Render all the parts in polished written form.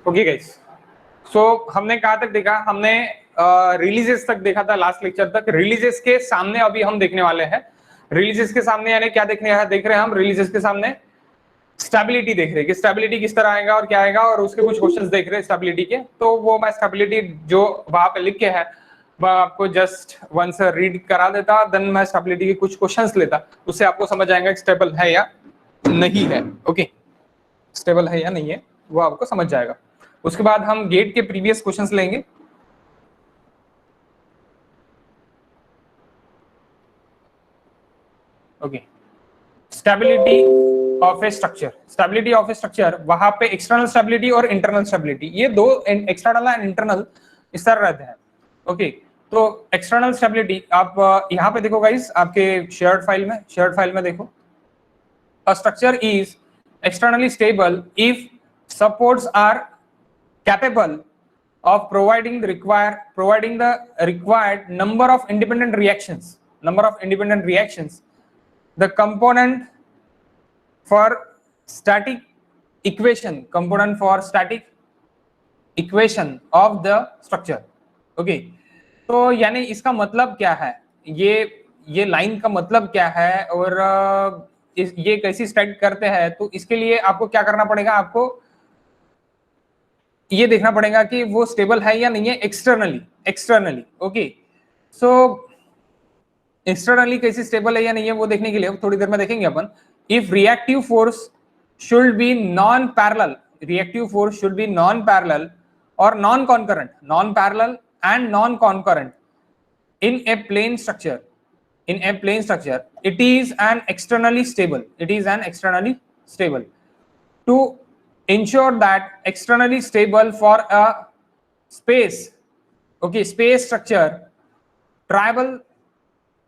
Okay guys, सो हमने कहाँ तक देखा? हमने रिलीजेस तक देखा था लास्ट लेक्चर तक। रिलीजेस के सामने अभी हम देखने वाले हैं। रिलीजेस के सामने यानी क्या देख रहे हैं हम? रिलीजेस के सामने स्टेबिलिटी देख रहे हैं कि स्टेबिलिटी किस तरह आएगा और क्या आएगा, और उसके कुछ क्वेश्चंस देख रहे हैं स्टेबिलिटी के। तो वो मैं स्टेबिलिटी जो वहां पे लिख के है वह आपको जस्ट वंस रीड करा देता, देन मैं स्टेबिलिटी के कुछ क्वेश्चंस लेता, उससे आपको समझ आएगा स्टेबल है या नहीं है। ओके, स्टेबल है या नहीं है वो आपको समझ जाएगा। उसके बाद हम गेट के प्रीवियस क्वेश्चंस लेंगे। Okay, stability of A structure. Stability of A structure, वहां पे एक्सटर्नल स्टेबिलिटी और इंटरनल स्टेबिलिटी, ये दो एक्सटर्नल एंड इंटरनल इस तरह रहते हैं। ओके, तो एक्सटर्नल स्टेबिलिटी आप यहाँ पे देखो गाइस, आपके शेयर्ड फाइल में देखो, a structure is externally stable if supports are capable of providing the required number of independent reactions. The component for static equation of the structure. Okay, तो यानी इसका मतलब क्या है, ये लाइन का मतलब क्या है, और ये कैसी स्टैक करते हैं? तो इसके लिए आपको क्या करना पड़ेगा? आपको ये देखना पड़ेगा कि वो स्टेबल है या नहीं है एक्सटर्नली। ओके, सो एक्सटर्नली कैसी स्टेबल है या नहीं है वो देखने के लिए थोड़ी देर में देखेंगे अपन। If reactive force should be non parallel और non parallel and non concurrent in a plane structure, it is an externally stable. To ensure that externally stable for a space structure, tribal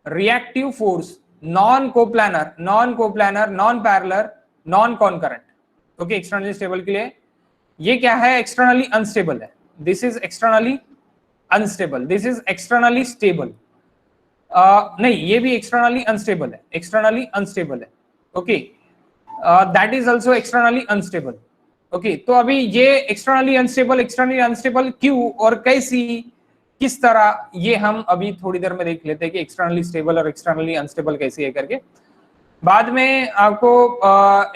reactive force non-coplanar, non-parallel, non-concurrent. Okay, externally stable के लिए ये क्या है? Externally unstable है। This is externally unstable, this is externally stable. नहीं, ये भी externally unstable है। Okay, that is also externally unstable. Okay, तो अभी ये एक्सटर्नली अनस्टेबल क्यों और कैसी, किस तरह, ये हम अभी थोड़ी देर में देख लेते हैं कि एक्सटर्नली स्टेबल और एक्सटर्नली अनस्टेबल कैसी है करके। बाद में आपको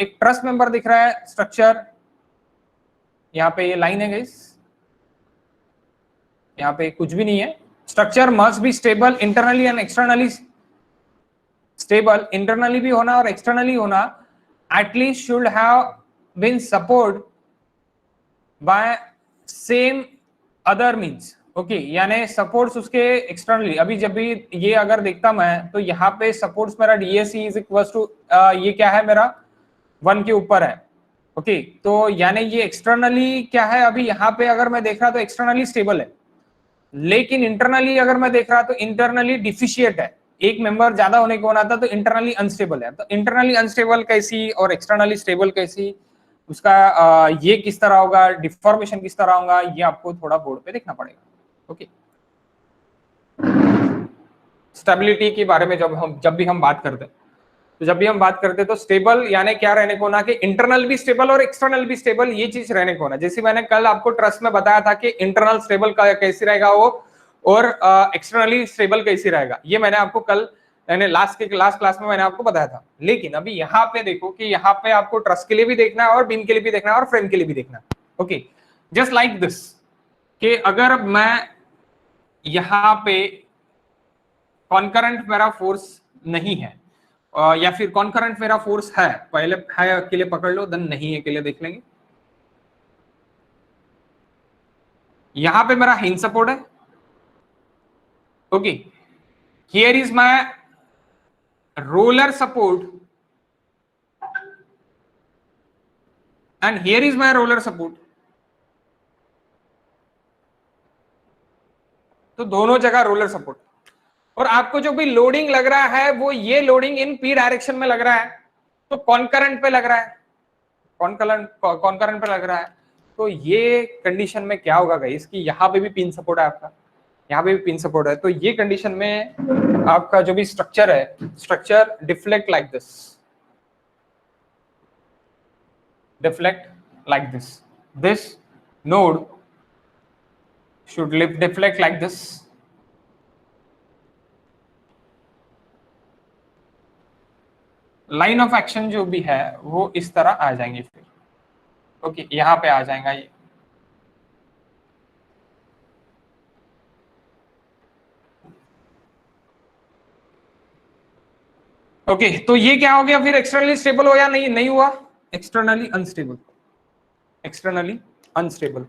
एक ट्रस मेंबर दिख रहा है स्ट्रक्चर, यहाँ पे ये लाइन है गाइस, यहाँ पे कुछ भी नहीं है। Structure must be stable internally and externally, stable internally भी होना और एक्सटर्नली होना, at least should have been support by same other means. Okay, यानी सपोर्ट्स उसके एक्सटर्नली, अभी जब भी ये अगर देखता मैं तो यहाँ पे सपोर्ट्स मेरा डीएससी इज इक्वल टू ये क्या है मेरा 1 के ऊपर है। ओके, तो यानी ये एक्सटर्नली क्या है? अभी यहाँ पे अगर मैं देख रहा तो एक्सटर्नली स्टेबल है, लेकिन इंटरनली अगर मैं देख रहा तो इंटरनली डिफिशिएंट है, एक मेंबर ज्यादा होने को होना था, तो इंटरनली अनस्टेबल है। तो इंटरनली अनस्टेबल कैसी और एक्सटर्नली स्टेबल कैसी, उसका ये किस तरह होगा, डिफॉर्मेशन किस तरह होगा, ये आपको थोड़ा बोर्ड पे देखना पड़ेगा। ओके, स्टेबिलिटी के बारे में जब भी हम बात करते तो स्टेबल यानी क्या रहने को ना, कि इंटरनल भी स्टेबल और एक्सटर्नल भी स्टेबल, ये चीज रहने को ना। जैसे मैंने कल आपको ट्रस्ट में बताया था कि इंटरनल स्टेबल कैसी रहेगा वो, और एक्सटर्नली स्टेबल कैसी रहेगा, ये मैंने आपको कल यानी लास्ट क्लास में मैंने आपको बताया था। लेकिन अभी यहाँ पे देखो कि यहाँ पे आपको ट्रस्ट के लिए भी देखना है और बीम के लिए भी देखना है और फ्रेम के लिए भी देखना है। ओके, जस्ट लाइक दिस, कि अगर मैं यहाँ पे कॉन्करेंट मेरा फोर्स नहीं है, या फिर कॉन्करेंट मेरा फोर्स है, पहले है अकेले पकड़ लो, देन नहीं अकेले देख लेंगे। यहां पे मेरा हिंज सपोर्ट है। Okay, here is my roller support and here is my roller support. तो दोनों जगह रोलर सपोर्ट, और आपको जो भी लोडिंग लग रहा है वो ये लोडिंग इन पी डायरेक्शन में लग रहा है, तो कॉन्करेंट पे लग रहा है, कॉन्करेंट पे लग रहा है। तो ये कंडीशन में क्या होगा गाइस, कि यहाँ पे भी पिन सपोर्ट है आपका, यहाँ पे भी पिन सपोर्ट है। तो ये कंडीशन में आपका जो भी स्ट्रक्चर है, structure deflect like this, node should deflect like this. Line of action जो भी है वो इस तरह आ जाएंगे फिर, ओके यहां पे आ जाएगा ये। ओके तो ये क्या हो गया फिर, एक्सटर्नली स्टेबल हो या नहीं, नहीं हुआ, एक्सटर्नली अनस्टेबल, एक्सटर्नली अनस्टेबल,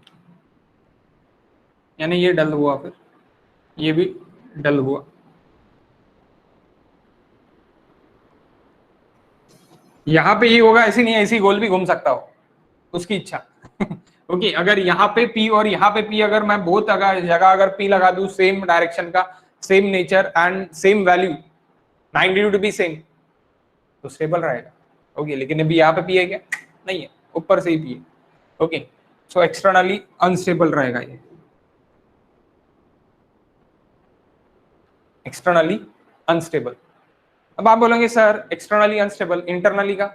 यानी ये डल हुआ, फिर ये भी डल हुआ। यहां पे ये होगा, ऐसी नहीं, ऐसी गोल भी घूम सकता हो, उसकी इच्छा। ओके अगर यहाँ पे P और यहाँ पे P, अगर मैं बहुत जगह अगर P लगा दूं सेम डायरेक्शन का, same nature and same value, magnitude भी सेम, तो स्टेबल रहेगा। ओके लेकिन अभी यहाँ पे P है क्या, नहीं है, ऊपर से ही P है। ओके सो एक्सटर्नली अनस्टेबल रहेगा ये, एक्सटर्नली अनस्टेबल। अब आप बोलेंगे सर एक्सटर्नली अनस्टेबल, इंटरनली का,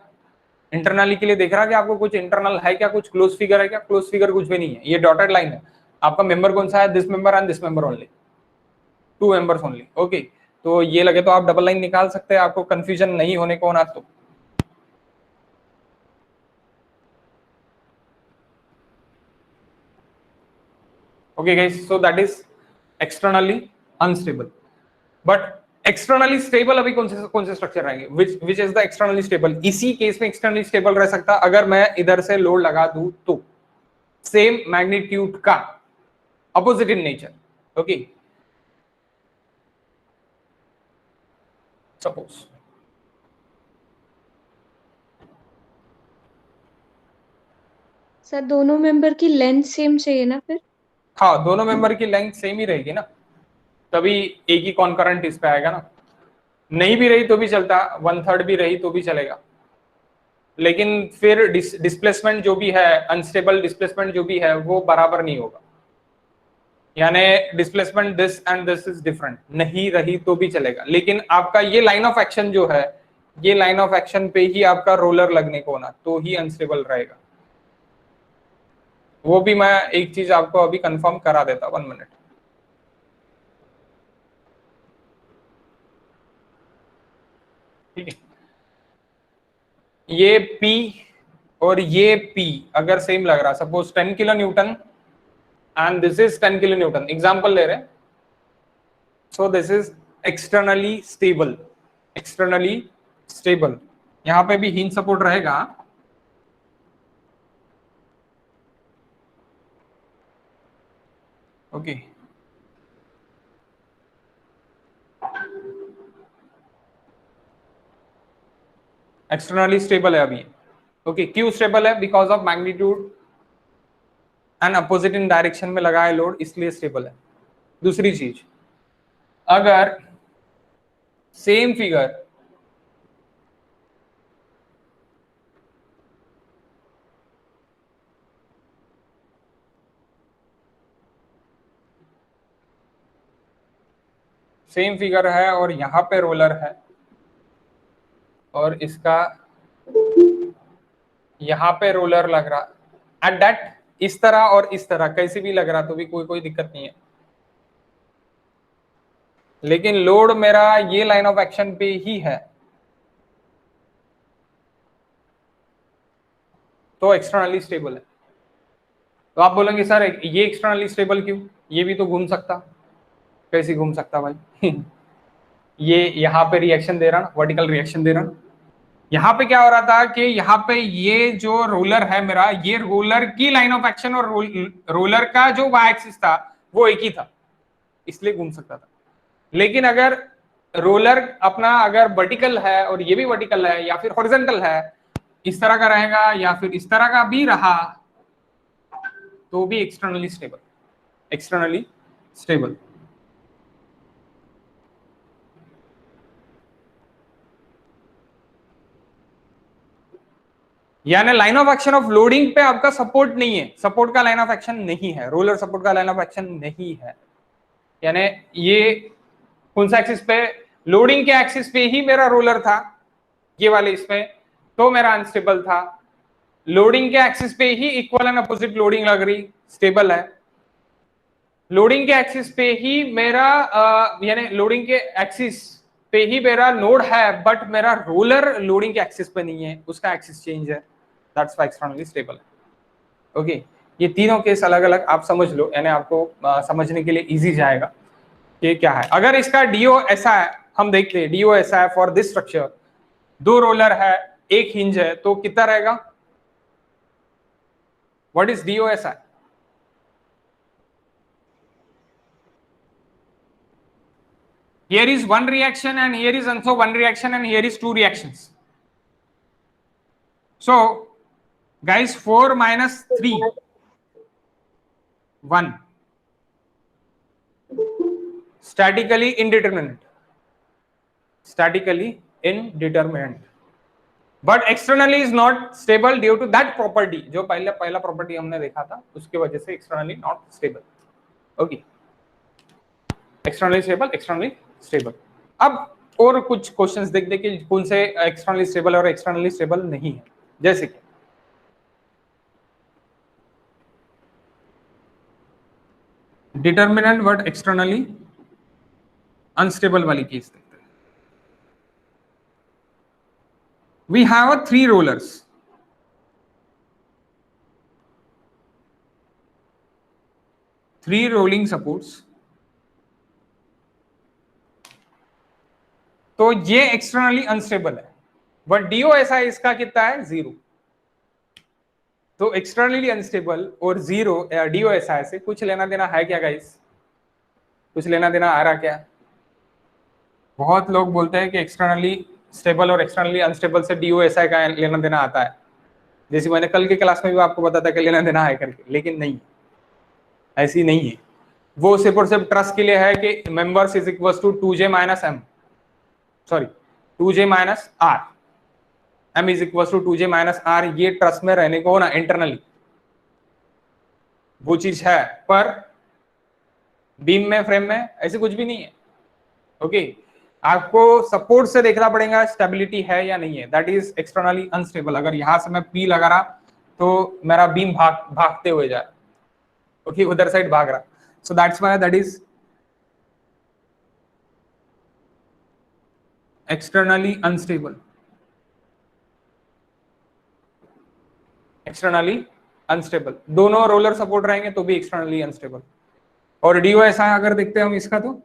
इंटरनली के लिए देख रहा है कि आपको कुछ इंटरनल है क्या, कुछ क्लोज फिगर है क्या, क्लोज फिगर कुछ भी नहीं है, ये डॉटेड लाइन है। आपका मेंबर कौन सा है, this member and this member only, 2 members only. Okay तो ये लगे तो आप डबल लाइन निकाल सकते हैं, आपको कंफ्यूजन नहीं होने को ना। तो okay guys, so that is externally unstable. But externally stable अभी कौन से स्ट्रक्चर रहेंगे, which is the externally stable. इसी केस में एक्सटर्नली स्टेबल रह सकता अगर मैं इधर से लोड लगा दूं तो, सेम मैग्नीट्यूड का, opposite in nature. Okay suppose sir दोनों मेंबर की लेंथ सेम चाहिए ना फिर? हाँ दोनों मेंबर की लेंथ सेम ही रहेगी ना, तभी एक ही कॉन्करेंट इस पे आएगा ना। नहीं भी रही तो भी चलता, 1/3 भी रही तो भी चलेगा, लेकिन फिर डिस्प्लेसमेंट जो भी है, अनस्टेबल डिस्प्लेसमेंट जो भी है वो बराबर नहीं होगा, यानी displacement this and this is different, नहीं रही तो भी चलेगा। लेकिन आपका ये लाइन ऑफ एक्शन जो है, ये लाइन ऑफ एक्शन पे ही आपका रोलर लगने को होना, तो ही अनस्टेबल रहेगा। वो भी मैं एक चीज आपको अभी कंफर्म करा देता, 1 मिनट। ठीक है, ये P और ये P अगर सेम लग रहा, suppose 10 kilo Newton and this is 10 kilo Newton, example ले रहे हैं, so this is externally stable, externally stable. यहां पे भी हिंज सपोर्ट रहेगा। ओके एक्सटर्नली स्टेबल है अभी। ओके क्यों स्टेबल है, because of magnitude and opposite in direction में लगा है लोड, इसलिए स्टेबल है। दूसरी चीज, अगर सेम फिगर है और यहां पे रोलर है और इसका यहां पे रोलर लग रहा एट दैट, इस तरह और इस तरह कैसे भी लग रहा तो भी कोई दिक्कत नहीं है, लेकिन लोड मेरा ये लाइन ऑफ एक्शन पे ही है, तो एक्सटर्नली स्टेबल है। तो आप बोलेंगे सर ये एक्सटर्नली स्टेबल क्यों, ये भी तो घूम सकता, कैसे घूम सकता भाई। ये यहाँ पे रिएक्शन दे रहा ना, वर्टिकल रिएक्शन दे रहा ना। यहाँ पे क्या हो रहा था कि यहाँ पे ये जो रोलर है मेरा, ये रोलर की लाइन ऑफ एक्शन और रोलर का जो वाई एक्सिस था वो एक ही था, इसलिए घूम सकता था। लेकिन अगर रोलर अपना अगर वर्टिकल है और ये भी वर्टिकल है या फिर हॉरिजॉन्टल है, इस तरह का रहेगा या फिर इस तरह का भी रहा, तो भी एक्सटर्नली स्टेबल, एक्सटर्नली स्टेबल। यानी line of action of loading पे आपका सपोर्ट नहीं है, सपोर्ट का लाइन ऑफ एक्शन नहीं है, रोलर सपोर्ट का लाइन ऑफ एक्शन नहीं है। यानी ये कौन सा एक्सिस पे, लोडिंग के एक्सिस पे ही मेरा रोलर था, ये वाले इसमें, तो मेरा अनस्टेबल था। लोडिंग के एक्सिस पे ही इक्वल एंड अपोजिट लोडिंग लग रही, स्टेबल है। लोडिंग के एक्सिस पे ही मेरा यानी लोडिंग के एक्सिस पे ही मेरा लोड है, बट मेरा रोलर लोडिंग के एक्सिस पे नहीं है, उसका एक्सिस चेंज है, दैट्स व्हाई एक्सटर्नली स्टेबल है। ओके, ये तीनों केस अलग अलग आप समझ लो, यानी आपको समझने के लिए इजी जाएगा कि क्या है। अगर इसका डीओ ऐसा है, हम देखते हैं डीओ ऐसा है फॉर दिस स्ट्रक्चर, 2 रोलर है, 1 हिंज है, तो कितना रहेगा? व्हाट इज डीओ ऐसा है? Here is one reaction and here is also one reaction and here is 2 reactions. So guys, 4 minus 3, 1. Statically indeterminate. Statically indeterminate. But externally is not stable due to that property. जो पहला property हमने देखा था, उसके वजह से externally not stable. Okay. Externally stable, externally stable. अब और कुछ क्वेश्चंस देख दे कि कौन से एक्सटर्नली स्टेबल और एक्सटर्नली स्टेबल नहीं है, जैसे कि डिटर्मिनेंट बट एक्सटर्नली अनस्टेबल वाली केस देखते हैं। We have 3 rollers, 3 rolling supports, तो ये एक्सटर्नली अनस्टेबल है, बट डीओ ऐसा इसका कितना है? 0। तो एक्सटर्नली अनस्टेबल और 0 डीओ ऐसा से कुछ लेना देना है क्या गाइस? कुछ लेना देना आ रहा क्या? बहुत लोग बोलते हैं कि एक्सटर्नली स्टेबल और एक्सटर्नली अनस्टेबल से डीओ ऐसा का लेना देना आता है, जैसे मैंने कल के क्लास में भी आपको बताता कि लेना देना है करके, लेकिन नहीं, ऐसी नहीं है। वो सिर्फ और सिर्फ ट्रस्ट के लिए है कि members is equal to 2j minus m, sorry 2j minus r, m is equal to 2j minus r, ये ट्रस्ट में रहने को ना इंटरनली वो चीज है, पर बीम में फ्रेम में ऐसे कुछ भी नहीं है। ओके, आपको सपोर्ट से देखना पड़ेगा स्टेबिलिटी है या नहीं है, दैट इज एक्सटर्नली अनस्टेबल। अगर यहां से मैं पी लगा रहा तो मेरा बीम भागते हुए जा रहा, ओके, उधर साइड भाग रहा, so that's why that is externally unstable. Externally unstable, दोनों रोलर सपोर्ट रहेंगे तो भी एक्सटर्नली अनस्टेबल। और डीओ ऐसा है, अगर देखते हैं हम इसका, तो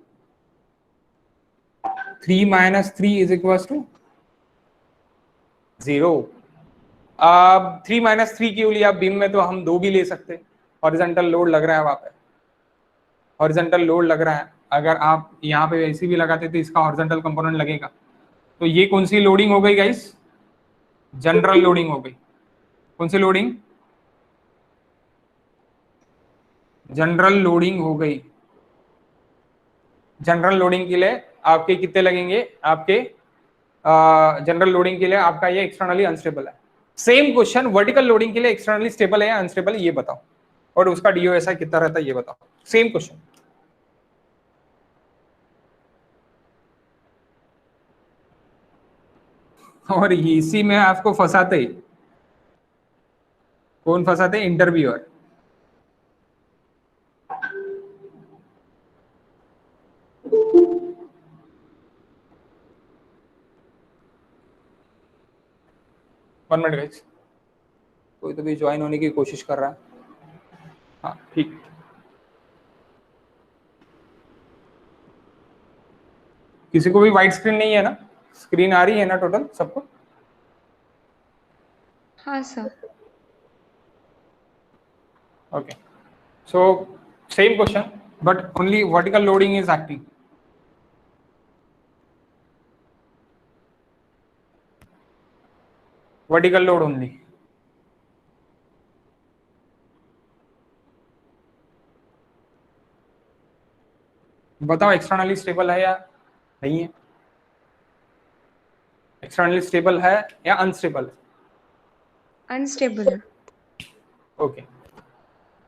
3 माइनस 3 इज इक्वल टू 0। अब 3 माइनस 3 क्यों लिया बीम में? तो हम 2 भी ले सकते, हॉरिजॉन्टल लोड लग रहा है वहां पे, हॉरिजॉन्टल लोड लग रहा है। अगर आप यहाँ पे ऐसी भी लगाते तो इसका हॉरिजॉन्टल कंपोनेंट लगेगा, तो ये कौन सी लोडिंग हो गई गाइस? जनरल लोडिंग हो गई। कौन सी लोडिंग? जनरल लोडिंग हो गई। जनरल लोडिंग के लिए आपके कितने लगेंगे? आपके जनरल लोडिंग के लिए आपका ये एक्सटर्नली अनस्टेबल है। सेम क्वेश्चन वर्टिकल लोडिंग के लिए एक्सटर्नली स्टेबल है या अनस्टेबल, ये बताओ, और उसका डीओ ऐसा कितना रहता है ये बताओ। Same question. और इसी में आपको फंसाते ही, कौन फंसाते? इंटरव्यूअर। वन मिनट गाइस, कोई तो भी ज्वाइन होने की कोशिश कर रहा है। हाँ ठीक, किसी को भी व्हाइट स्क्रीन नहीं है ना? स्क्रीन आ रही है ना टोटल सबको? हाँ sir. Okay, so same question, but only vertical loading is acting. Vertical load only. बताओ एक्सटर्नली स्टेबल है या नहीं है? एक्सटर्नली स्टेबल है या अनस्टेबल है? अनस्टेबल है। Okay.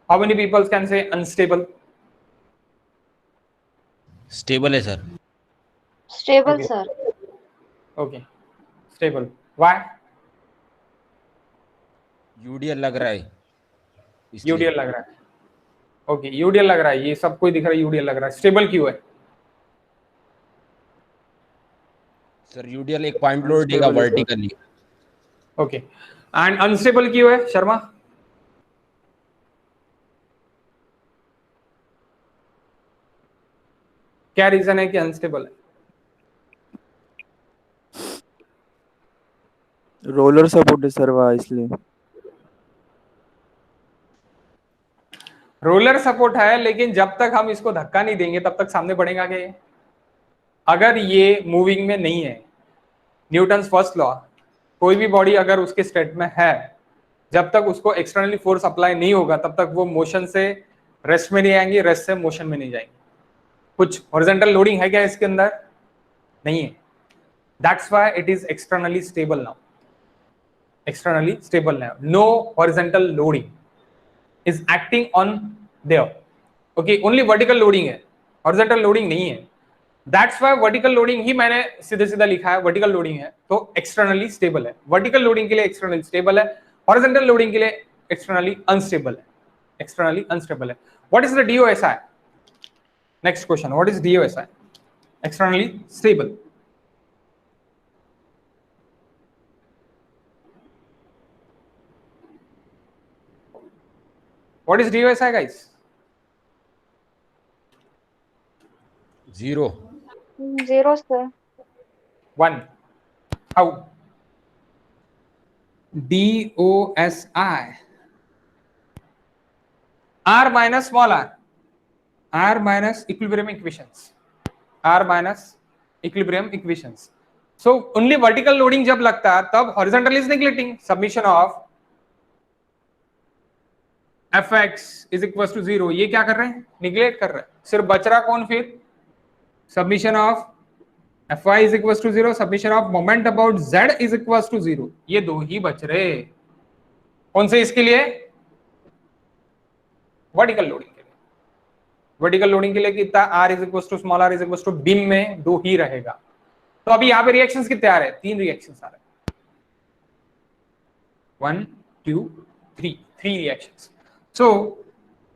How many people can say unstable? Stable है sir. Stable Okay. Sir. Okay, stable. Why? UDL लग रहा है इसलिए। यूडीएल लग रहा है, ओके यूडीएल लग रहा है, ये सब कोई दिख रहा है यूडीएल लग रहा है। स्टेबल क्यों है? सर यूडीएल एक पॉइंट लोड देगा Unstable is vertically. Okay and unstable क्यों है शर्मा? क्या रीजन है कि अनस्टेबल है? रोलर सपोर्ट है सर वहाँ, इसलिए। रोलर सपोर्ट है, लेकिन जब तक हम इसको धक्का नहीं देंगे तब तक सामने बढ़ेगा क्या ये? अगर ये मूविंग में नहीं है, न्यूटन्स फर्स्ट लॉ, कोई भी बॉडी अगर उसके स्टेट में है, जब तक उसको एक्सटर्नली फोर्स अप्लाई नहीं होगा तब तक वो मोशन से रेस्ट में नहीं आएंगी, रेस्ट से मोशन में नहीं जाएंगी। कुछ हॉरिजॉन्टल लोडिंग है क्या इसके अंदर? नहीं है, that's why it is externally stable now. Externally stable now, no horizontal loading is acting on there, okay, only vertical loading है, horizontal loading नहीं है। that's why vertical loading ही मैंने सीधे सीधा लिखा है, vertical loading है तो externally stable है। vertical loading के लिए externally stable है, horizontal loading के लिए externally unstable है, externally unstable है। what is the DOSI? next question, what is DOSI? externally stable। what is DOSI guys? 0 0 sir. 1 how? DOSI R minus small r, R minus equilibrium equations, R minus equilibrium equations। so only vertical loading जब लगता है तब horizontal is neglecting, submission of fx is equals to 0, ये क्या कर रहे हैं? Neglect कर रहे हैं। सिर्फ बच रहा कौन फिर? Submission of fy is equals to 0, submission of moment about z is equals to 0, ये दो ही बच रहे। कौन से इसके लिए? वर्टिकल लोडिंग के लिए। वर्टिकल लोडिंग के लिए कितना? r is equals to small r is equals to beam में दो ही रहेगा। तो अभी यहाँ पे रिएक्शंस कितने आ रहे हैं? 3 रिएक्शंस आ रहे हैं, 1 2 3, 3 reactions. so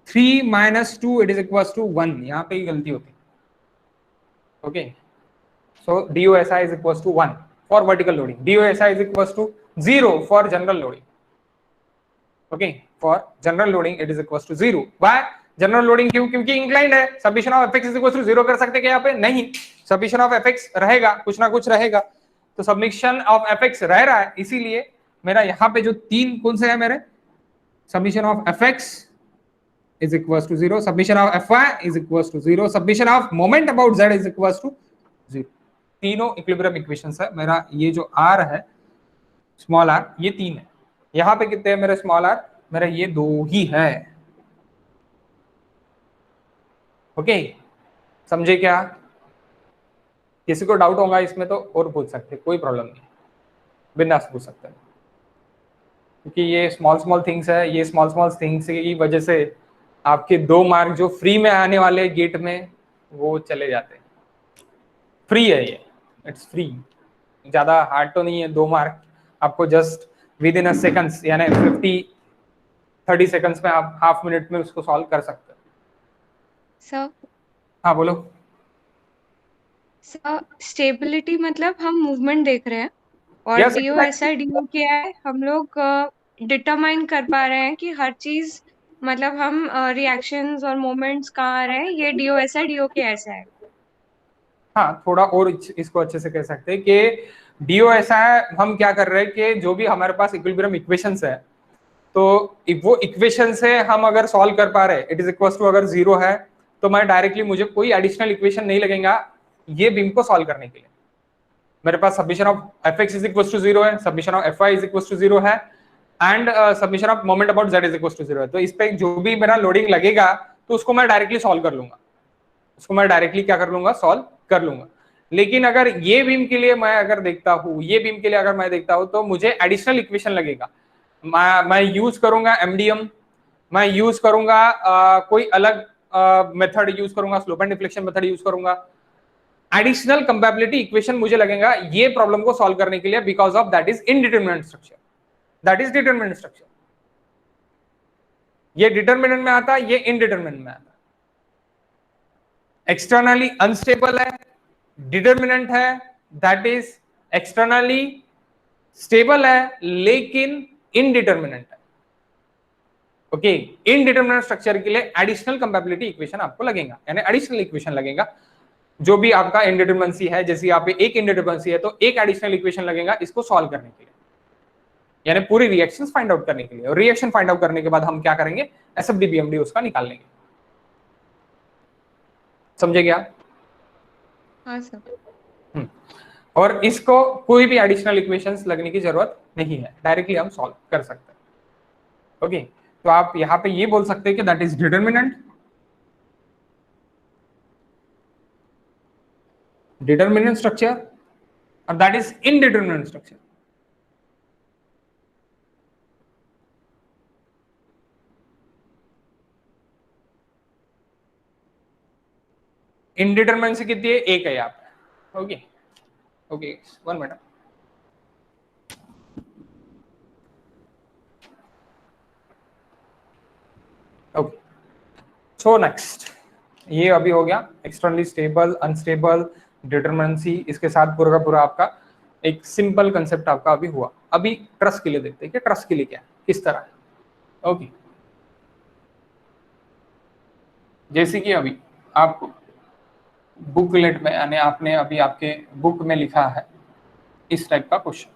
3 minus 2 it is equals to 1, यहाँ पे ही गलती होती है। okay, so DOSI is equals to 1 for vertical loading, DOSI is equals to 0 for general loading। okay, for general loading it is equals to 0। why general loading? क्यों? क्योंकि inclined है। Summation of fx is equals to 0 कर सकते क्या यहाँ पे? नहीं, submission of fx रहेगा, कुछ ना कुछ रहेगा। तो सबमिशन ऑफ fx रह रहा है, इसीलिए मेरा यहाँ पे जो 3 कौन से है मेरे? submission of fx is equals to 0, submission of fy is equals to 0, submission of moment about z is equals to 0। तीनों इक्विलिब्रियम इक्वेशंस है मेरा। ये जो r है स्मॉल r, ये 3 है। यहाँ पे कितने हैं मेरे स्मॉल r? मेरा ये 2 ही है। ओके, समझे क्या? किसी को डाउट होगा इसमें तो और पूछ सकते, कोई प्रॉब्लम नहीं, बिंदास पूछ सकते हैं, क्योंकि ये स्मॉल थिंग्स है। ये स्मॉल थिंग्स की वजह से आपके 2 मार्क जो फ्री में आने वाले गेट में वो चले जाते हैं। फ्री है ये, इट्स फ्री, ज्यादा हार्ड तो नहीं है। 2 मार्क आपको just with in a seconds, यानी 30 सेकंड्स में आप हाफ मिनट में उसको सॉल्व कर सकते हैं। सर हाँ बोलो। सर स्टेबिलिटी मतलब हम मूवमेंट देख रहे हैं और Yes, DOSI DO क्या है, हम लोग डिटरमाइन कर पा रहे हैं कि हर चीज मतलब हम रिएक्शंस और मोमेंट्स कहाँ आ रहे हैं, ये DOSI DO के ऐसा है। हाँ, थोड़ा और इसको अच्छे से कह सकते हैं कि DOSI हम क्या कर रहे हैं कि जो भी हमारे पास इक्विलिब्रियम इक्वेशंस है, तो वो इक्वेशन से हम अगर सॉल्व कर पा रहे, इट इज इक्वल टू अगर 0 है तो मैं डायरेक्टली, मुझे कोई एडिशनल इक्वेशन नहीं लगेगा ये बीम को सॉल्व करने के लिए। मेरे पास summation of fx is equal to 0 है, summation of fy is equal to 0 है, and summation of moment about z is equal to 0 है। तो इस पे जो भी मेरा लोडिंग लगेगा तो उसको मैं डायरेक्टली सॉल्व कर लूंगा, उसको मैं डायरेक्टली क्या कर लूंगा? सॉल्व कर लूंगा। लेकिन अगर ये बीम के लिए मैं अगर देखता हूँ, ये बीम के लिए अगर मैं देखता हूँ तो मुझे एडिशनल इक्वेशन लगेगा। मैं यूज करूंगा MDM, मैं यूज करूंगा कोई अलग मेथड यूज करूंगा, slope and deflection method use करूंगा। एडिशनल कंपैबिलिटी इक्वेशन मुझे लगेगा ये प्रॉब्लम को सॉल्व करने के लिए, because of that is indeterminate structure, that is determinate structure. ये डिटर्मिनेंट में आता है, ये इनडिटर्मिनेंट में आता है। एक्सटर्नली अनस्टेबल है, डिटर्मिनेंट है, दैट इज एक्सटर्नली स्टेबल है लेकिन इनडिटर्मिनेंट है। ओके, इनडिटर्मिनेंट स्ट्रक्चर के लिए एडिशनल कंपैटिबिलिटी इक्वेशन आपको लगेगा, यानी एडिशनल इक्वेशन लगेगा। जो भी आपका इनडिटर्मिनेंसी है, जैसे यहाँ पे एक इनडिटर्मिनेंसी है तो एक एडिशनल इक्वेशन लगेगा इसको सॉल्व करने के लिए, यानी पूरी रिएक्शंस फाइंड आउट करने के लिए। और रिएक्शन फाइंड आउट करने के बाद हम क्या करेंगे, एसएफडी बीएमडी उसका निकाल लेंगे। समझे क्या? हाँ सर। और इसको कोई भी एडिशनल इक्वेशंस लगने की जरूरत नहीं है, डायरेक्टली हम सॉल्व कर सकते हैं। ओके, तो आप यहां पे ये बोल सकते हैं कि दैट इज डिटर्मिनेंट स्ट्रक्चर और that is indeterminate structure. Indeterminacy कितनी है? एक है यहाँ पे। Okay okay, 1 minute. Okay, so next ये अभी हो गया एक्सटर्नली स्टेबल, अनस्टेबल, डिटर्मिनेंसी। इसके साथ पूरा का पूरा आपका एक सिंपल कंसेप्ट आपका अभी हुआ। अभी ट्रस्ट के लिए देखते हैं कि ट्रस्ट के लिए क्या है, किस तरह है। ओके, जैसे कि अभी आप बुकलेट में, यानी आपने अभी आपके बुक में लिखा है इस टाइप का question,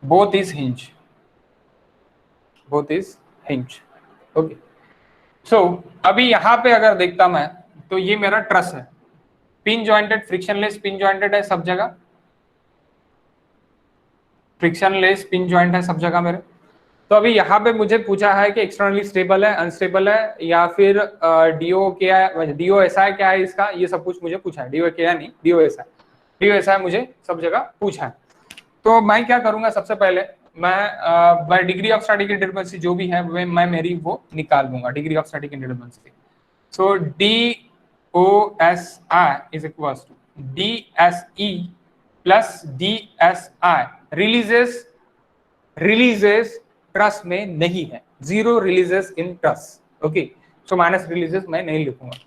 both is hinge, both is hinge। Okay, so अभी यहां पे अगर देखता मैं तो ये मेरा ट्रस है, pin jointed, frictionless pin jointed है सब जगह, फ्रिक्शनलेस पिन जॉइंट है सब जगह मेरे। तो अभी यहाँ पे मुझे पूछा है कि एक्सटर्नली स्टेबल है, अनस्टेबल है, या फिर डीओ क्या है, डीओ ऐसा है क्या है इसका, ये सब कुछ मुझे पूछा है। डीओ क्या नहीं, डीओ ऐसा है, डीओ ऐसा है, मुझे सब जगह पूछा है। तो मैं क्या करूंगा, सबसे पहले मैं डिग्री ऑफ स्टैटिक इंडिटर्मिनेंसी जो भी है मैं मेरी वो निकाल दूंगा, degree of static indeterminacy. So D O S I is equals to D S E plus D S I. Releases truss में नहीं है, 0 releases in truss. Okay, so minus releases मैं नहीं लिखूंगा।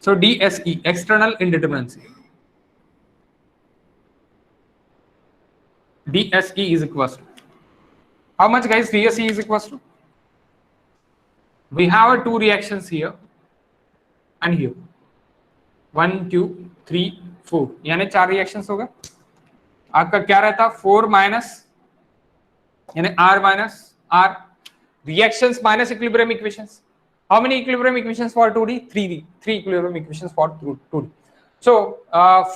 So D S E external indeterminacy, DSE is equals to how much, guys? DSE is equals to, we have 2 reactions here and here, 1 2 3 4, यानी 4 reactions हो गए। आपका क्या रहता, 4 minus यानी R minus R, reactions minus equilibrium equations. How many equilibrium equations for 2D? 3 equilibrium equations for 2D. So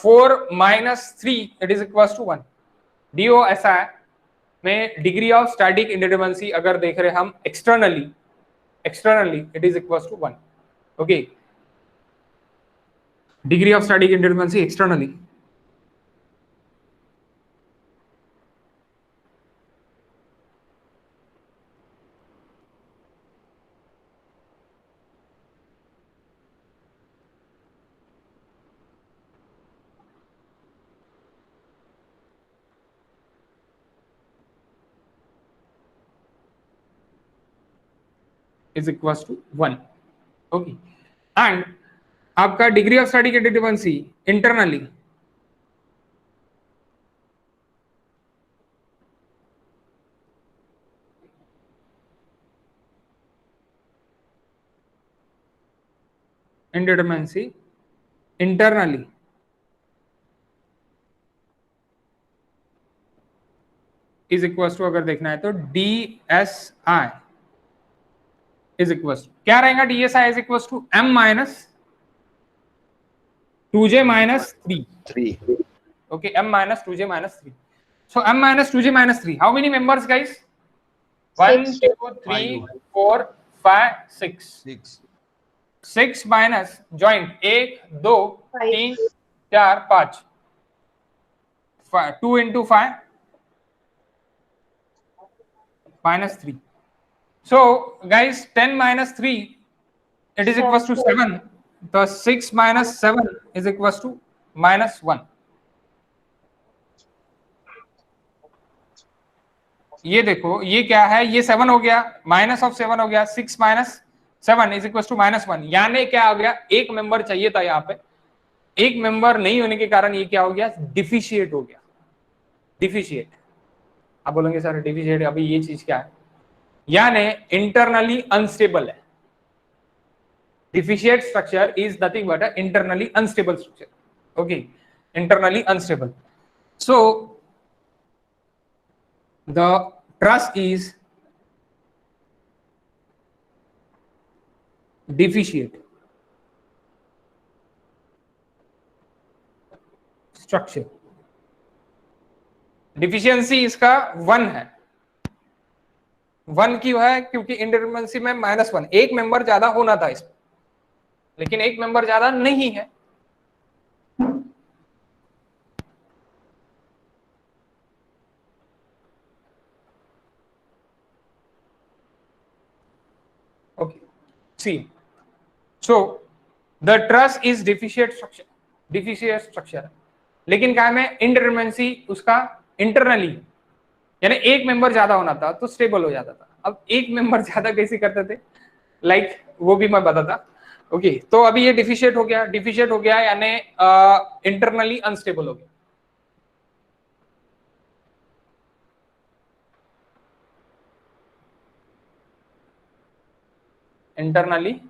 4 minus 3 it is equals to 1। Do ऐसा है में डिग्री ऑफ स्टैटिक इंडिटर्मिनेंसी अगर देख रहे हम externally it is equals to 1। Okay, degree of static indeterminacy externally is equals to 1। Okay, and आपका degree of static indeterminacy internally internally is equals to, अगर देखना है तो D S I is equals to क्या रहेगा, D S I is equals to M minus 2j minus 3। Okay, m minus 2j minus 3। So m minus 2j minus 3, how many members guys? 1 2 3 4 5 6 6 minus joint 1 2 3 4 5, 2 into 5 minus 3। So guys, 10 minus 3 it is equals to 7, so 6 minus 7 is equals to minus 1। ये देखो ये क्या है, ये 7 हो गया, minus of 7 हो गया, 6 माइनस 7 इज इक्वल टू -1, यानी क्या हो गया, एक मेंबर चाहिए था यहाँ पे, एक मेंबर नहीं होने के कारण ये क्या हो गया, डिफिशिएट हो गया। डिफिशिएट, आप बोलेंगे सर डिफिशिएट अभी ये चीज क्या है, यानी इंटरनली अनस्टेबल है। Deficit structure is nothing but internally unstable structure. Okay, internally unstable. So the truss is deficient structure। Deficiency इसका 1 है। 1 क्यों है, क्योंकि इंडिटरमिनेंसी में -1, एक मेंबर ज्यादा होना था इसमें, लेकिन एक मेंबर ज्यादा नहीं है। Okay, see, so the truss is deficient structure, लेकिन क्या है, इंडिटरमिनेंसी उसका इंटरनली, यानी एक मेंबर ज्यादा होना था तो स्टेबल हो जाता था। अब एक मेंबर ज्यादा कैसे करते थे, लाइक वो भी मैं बताता। ओके, तो अभी ये डिफिशिएट हो गया यानी इंटरनली अनस्टेबल हो गया। इंटरनली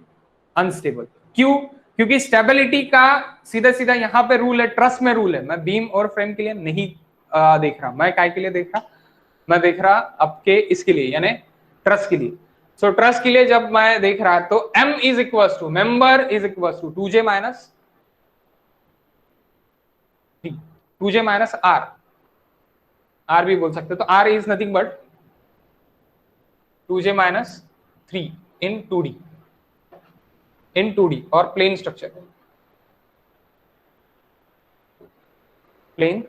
अनस्टेबल क्यों, क्योंकि स्टेबिलिटी का सीधा सीधा यहाँ पे रूल है, ट्रस में रूल है। मैं बीम और फ्रेम के लिए नहीं देख रहा, मैं काय के लिए देख रहा, मैं देख रहा आपके इसके लिए, यानी ट्रस के लिए। सो ट्रस के लिए जब मैं देख रहा तो m is equal to member is equal to 2j minus 2j minus r भी बोल सकते, तो r is nothing but 2j minus 3 in 2D और plane structure, plane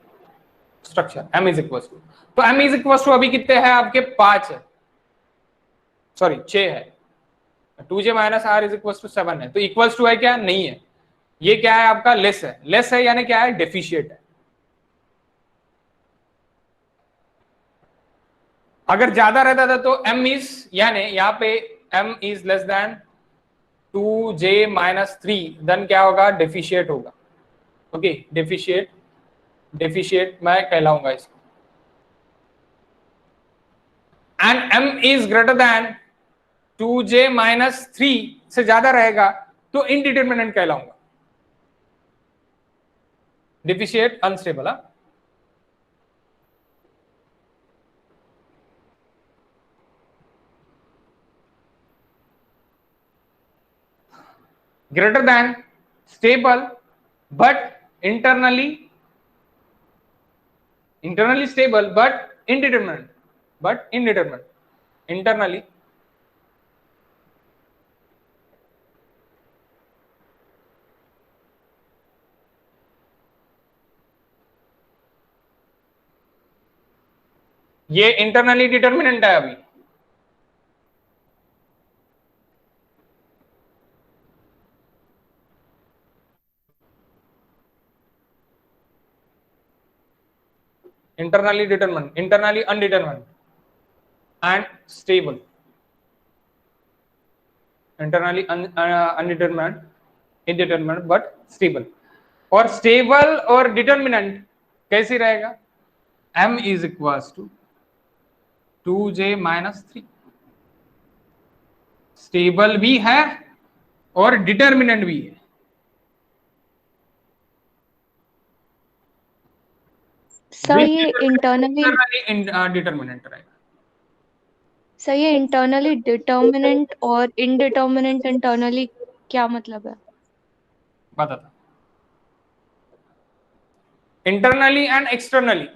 structure m is equal to, तो m इज इक्वल टू अभी कितने हैं आपके, 5 है, सॉरी 6 है। 2j minus r is equal to 7 है, तो इक्वल टू है क्या, नहीं है, ये क्या है आपका लेस है यानी क्या है, डेफिशिएट है। अगर ज्यादा रहता था तो m इज, यानी यहाँ पे m is less than 2j minus 3, then क्या होगा, डेफिशिएट होगा। ओके, डेफिशिएट मैं कहलाऊंगा इसको। And m is greater than 2j minus 3 से ज्यादा रहेगा तो इनडिटरमिनेंट कहलाऊंगा, deficient unstable. Greater than stable but internally stable but indeterminate internally ये इंटरनली डिटरमिनेंट है अभी। internally determined, internally undetermined and stable, internally undetermined, indeterminate but stable। और stable और डिटरमिनेंट कैसे रहेगा, m is equal to 2j minus 3, stable भी है और डिटरमिनेंट भी है। सर ये इंटरनली डिटरमिनेंट रहेगा। सर ये इंटरनली डिटर्मिनेंट और इनडिटर्मिनेंट इंटरनली क्या मतलब है? बताता, इंटरनली एंड एक्सटर्नली,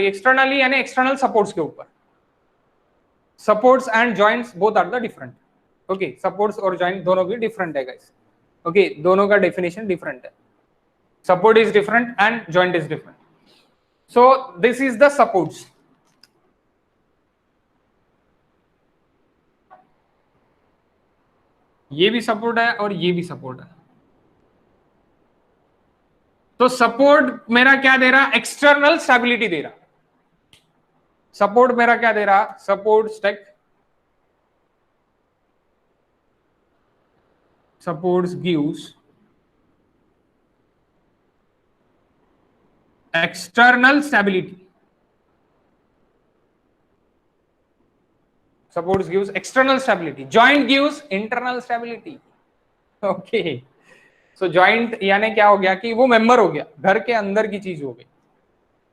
एक्सटर्नली यानी एक्सटर्नल सपोर्ट्स के ऊपर, supports and joints both are the different. Okay, supports और जॉइंट दोनों भी डिफरेंट है गाइस। ओके, दोनों का डेफिनेशन डिफरेंट है, support is different and joint is different. So this is the supports. ये भी सपोर्ट है और ये भी सपोर्ट है, तो सपोर्ट मेरा क्या दे रहा, एक्सटर्नल स्टेबिलिटी दे रहा, सपोर्ट मेरा क्या दे रहा, support stake, supports gives external stability. Supports gives external stability. Joint gives internal stability. Okay. So joint यानी क्या हो गया कि वो मेंबर हो गया, घर के अंदर की चीज हो गई.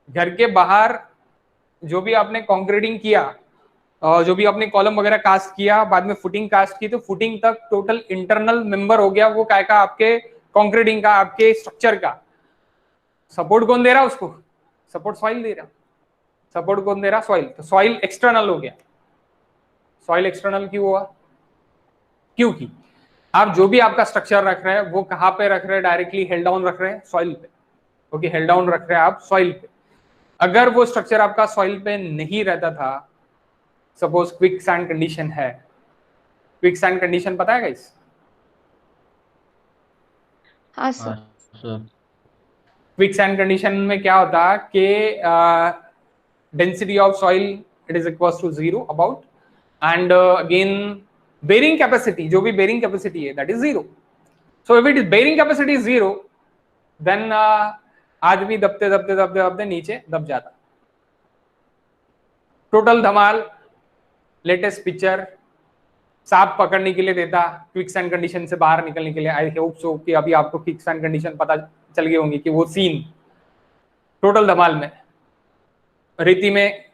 घर के बाहर जो भी आपने कंक्रीटिंग किया, जो भी आपने कॉलम वगैरह कास्ट किया, बाद में फुटिंग कास्ट की, तो फुटिंग तक टोटल इंटरनल मेंबर हो गया वो काय का, आपके कंक्रीटिंग का, आपके स्ट्रक्चर का. सपोर्ट कौन दे रहा उसको, सपोर्ट सॉइल दे रहा. सपोर्ट कौन दे रहा, सॉइल. तो सॉइल एक्सटर्नल हो गया. सॉइल एक्सटर्नल क्यों हुआ, क्योंकि आप जो भी आपका स्ट्रक्चर रख रहे हैं वो कहां पे रख रहे हैं, डायरेक्टली हेल्ड डाउन रख रहे हैं सॉइल पे. ओके, हेल्ड डाउन रख रहे हैं आप सॉइल पे. अगर वो स्ट्रक्चर आपका सॉइल पे नहीं रहता था, सपोज क्विक सैंड कंडीशन है, क्विक सैंड कंडीशन पता है गाइस? हाँ सर। क्विक सैंड कंडीशन में क्या होता है कि density of soil it is equals to 0 about, and again bearing capacity, जो भी बेरिंग कैपेसिटी है that is 0. So if it is bearing capacity 0 then आदमी दबते दबते दबते दबते नीचे दब जाता. टोटल धमाल, लेटेस्ट पिक्चर, सांप पकड़ने के लिए देता क्विक सैंड कंडीशन से बाहर निकलने के लिए. आई होप सो कि अभी आपको क्विक सैंड कंडीशन पता चल गई होंगी कि वो सीन टोटल धमाल में रेती में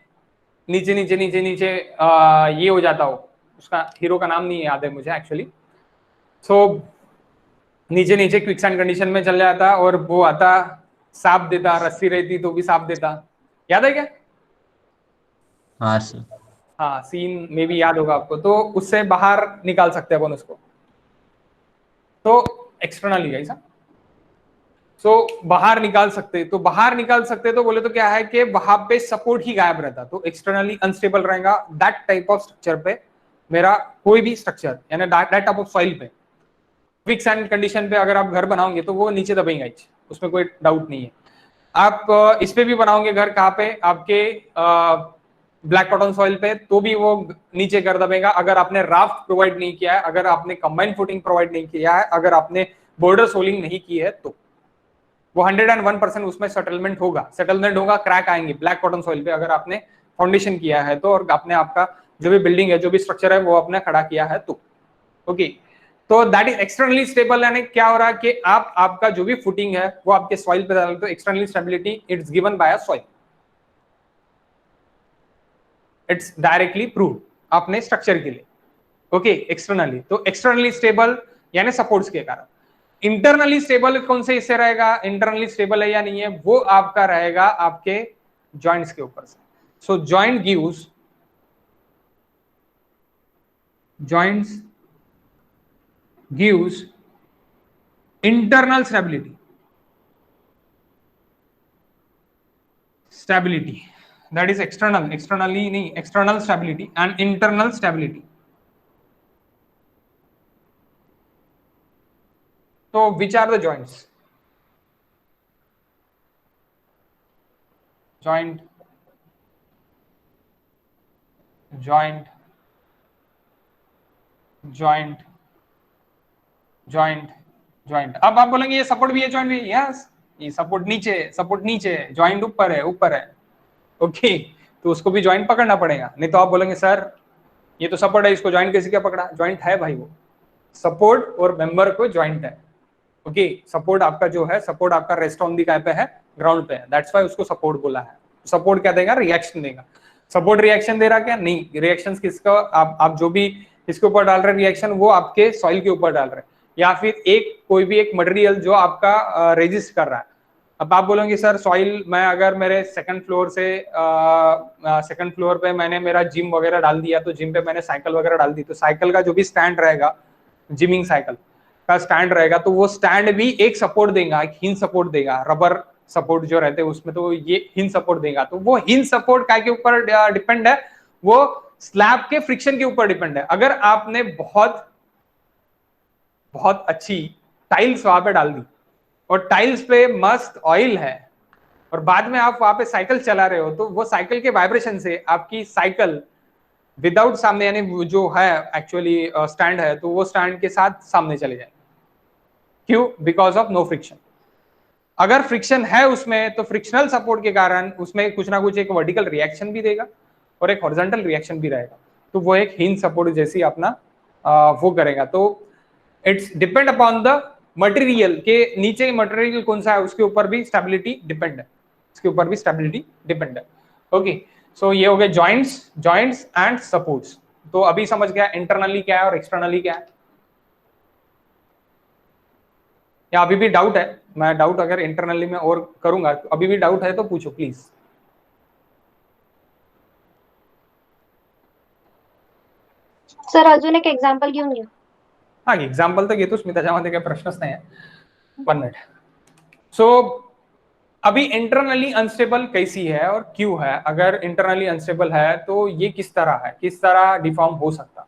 नीचे नीचे नीचे नीचे ये हो जाता हो. उसका हीरो का नाम नहीं याद है मुझे एक्चुअली. सो नीचे नीचे क्विक सैंड कंडीशन में चल जाता और वो आता, सांप देता, रस्सी रहती तो भी सांप देता. याद है क्या? हाँ सर. हाँ, सीन में भी याद होगा आपको. तो उससे बाहर निकाल सकते हैं अपन उसको, तो एक्सटर्नली ऐसा. सो बाहर निकाल सकते, तो बाहर निकाल सकते तो बोले तो क्या है कि वहां पे सपोर्ट ही गायब रहता, तो एक्सटर्नली अनस्टेबल रहेगा. दैट टाइप ऑफ स्ट्रक्चर पे मेरा कोई भी स्ट्रक्चर यानी दैट टाइप ऑफ सॉइल पे क्विक सैंड कंडीशन पे अगर आप घर बनाओगे तो वो नीचे दबेगा, उसमें कोई डाउट नहीं है. आप इस पे भी बनाओगे घर, कहाँ पे, आपके ब्लैक कॉटन सॉइल पे, तो भी वो नीचे कर दबेगा. अगर आपने राफ्ट प्रोवाइड नहीं किया है, अगर आपने कंबाइंड फुटिंग प्रोवाइड नहीं किया है, अगर आपने बॉर्डर सोलिंग नहीं की है, तो वो 101% उसमें सेटलमेंट होगा. क्रैक आएंगे ब्लैक कॉटन सॉइल पे अगर आपने फाउंडेशन किया है तो, और आपने आपका जो भी बिल्डिंग है, जो भी स्ट्रक्चर है वो आपने खड़ा किया है तो. ओके, तो दैट इज एक्सटर्नली स्टेबल. यानी क्या हो रहा है कि आप आपका जो भी फुटिंग है वो आपके सॉइल पे डाल, तो externally stability it's given by a soil, it's directly proved आपने स्ट्रक्चर के लिए. Okay, externally. तो एक्सटर्नली स्टेबल यानी सपोर्ट्स के कारण. इंटरनली स्टेबल कौन से इससे रहेगा, इंटरनली स्टेबल है या नहीं है, वो आपका रहेगा आपके जॉइंट्स के ऊपर से. So joint gives, joints gives internal stability that is externally nahi, external stability and internal stability. So which are the joints? joint joint joint joint joint. अब आप बोलेंगे ये सपोर्ट भी है, जॉइंट भी. यस, ये सपोर्ट नीचे है, जॉइंट ऊपर है. ओके, तो उसको भी जॉइंट पकड़ना पड़ेगा. नहीं तो आप बोलेंगे सर ये तो सपोर्ट है, इसको जॉइंट कैसे क्या पकड़ा. जॉइंट है भाई, वो सपोर्ट और मेंबर को जॉइंट है. ओके, सपोर्ट आपका जो है, सपोर्ट आपका रेस्ट ऑन दी काय पे है, ग्राउंड पे है. दैट्स व्हाई उसको सपोर्ट बोला है. सपोर्ट क्या देगा, रिएक्शन देगा. सपोर्ट रिएक्शन दे रहा क्या, नहीं. रिएक्शंस किसका, आप जो भी इसके ऊपर डाल रहे हैं रिएक्शन, वो आपके सॉइल के ऊपर डाल रहे हैं, या फिर कोई भी एक मटेरियल जो आपका रेजिस्ट कर रहा है. अब आप बोलोगे सर सॉइल, मैं अगर मेरे सेकंड फ्लोर पे मैंने मेरा जिम वगैरह डाल दिया, तो जिम पे मैंने साइकिल वगैरह डाल दी, तो साइकिल का जो भी स्टैंड रहेगा, जिमिंग साइकिल का स्टैंड रहेगा, तो वो स्टैंड भी एक सपोर्ट देगा, एक हिंज सपोर्ट देगा. रबर सपोर्ट जो रहते हैं उसमें, तो ये हिंज सपोर्ट देगा. तो वो हिंज सपोर्ट काय के ऊपर डिपेंड है, वो स्लैब के फ्रिक्शन के ऊपर डिपेंड है. अगर आपने बहुत अच्छी टाइल्स वहां पे डाल दी और टाइल्स पे मस्त ऑयल है, और बाद में आप वहां पे साइकिल चला रहे हो तो वो साइकिल के वाइब्रेशन से आपकी साइकिल विदाउट सामने यानी जो है एक्चुअली स्टैंड है तो वो स्टैंड के साथ सामने चले जाएंगे। क्यों? Because of no friction. अगर फ्रिक्शन है उसमें तो फ्रिक्शनल सपोर्ट के कारण उसमें कुछ ना कुछ एक वर्टिकल रिएक्शन भी देगा और एक हॉरिजॉन्टल रिएक्शन भी रहेगा, तो वो एक हिंज सपोर्ट जैसी अपना वो करेगा। तो it's depend upon the material के नीचे मटेरियल कौन सा है उसके ऊपर भी स्टेबिलिटी डिपेंड है, इसके ऊपर भी स्टेबिलिटी डिपेंड है। ओके, सो ये हो गए जॉइंट्स एंड सपोर्ट्स। तो अभी समझ गया इंटरनली क्या है और एक्सटर्नली क्या है, या अभी भी डाउट है? मैं डाउट अगर इंटरनली में और करूंगा तो अभी भी डाउट है तो पूछो प्लीज। सर अजून एक एक्झाम्पल घेऊन घ्या. हा एक्झाम्पल तर घेतोच मी, त्याच्यामध्ये काही प्रश्नच नाही आहे। 1 मिनट। सो अभी इंटरनली अनस्टेबल कैसी है और क्यों है? अगर इंटरनली अनस्टेबल है तो ये किस तरह है, किस तरह डिफॉर्म हो सकता?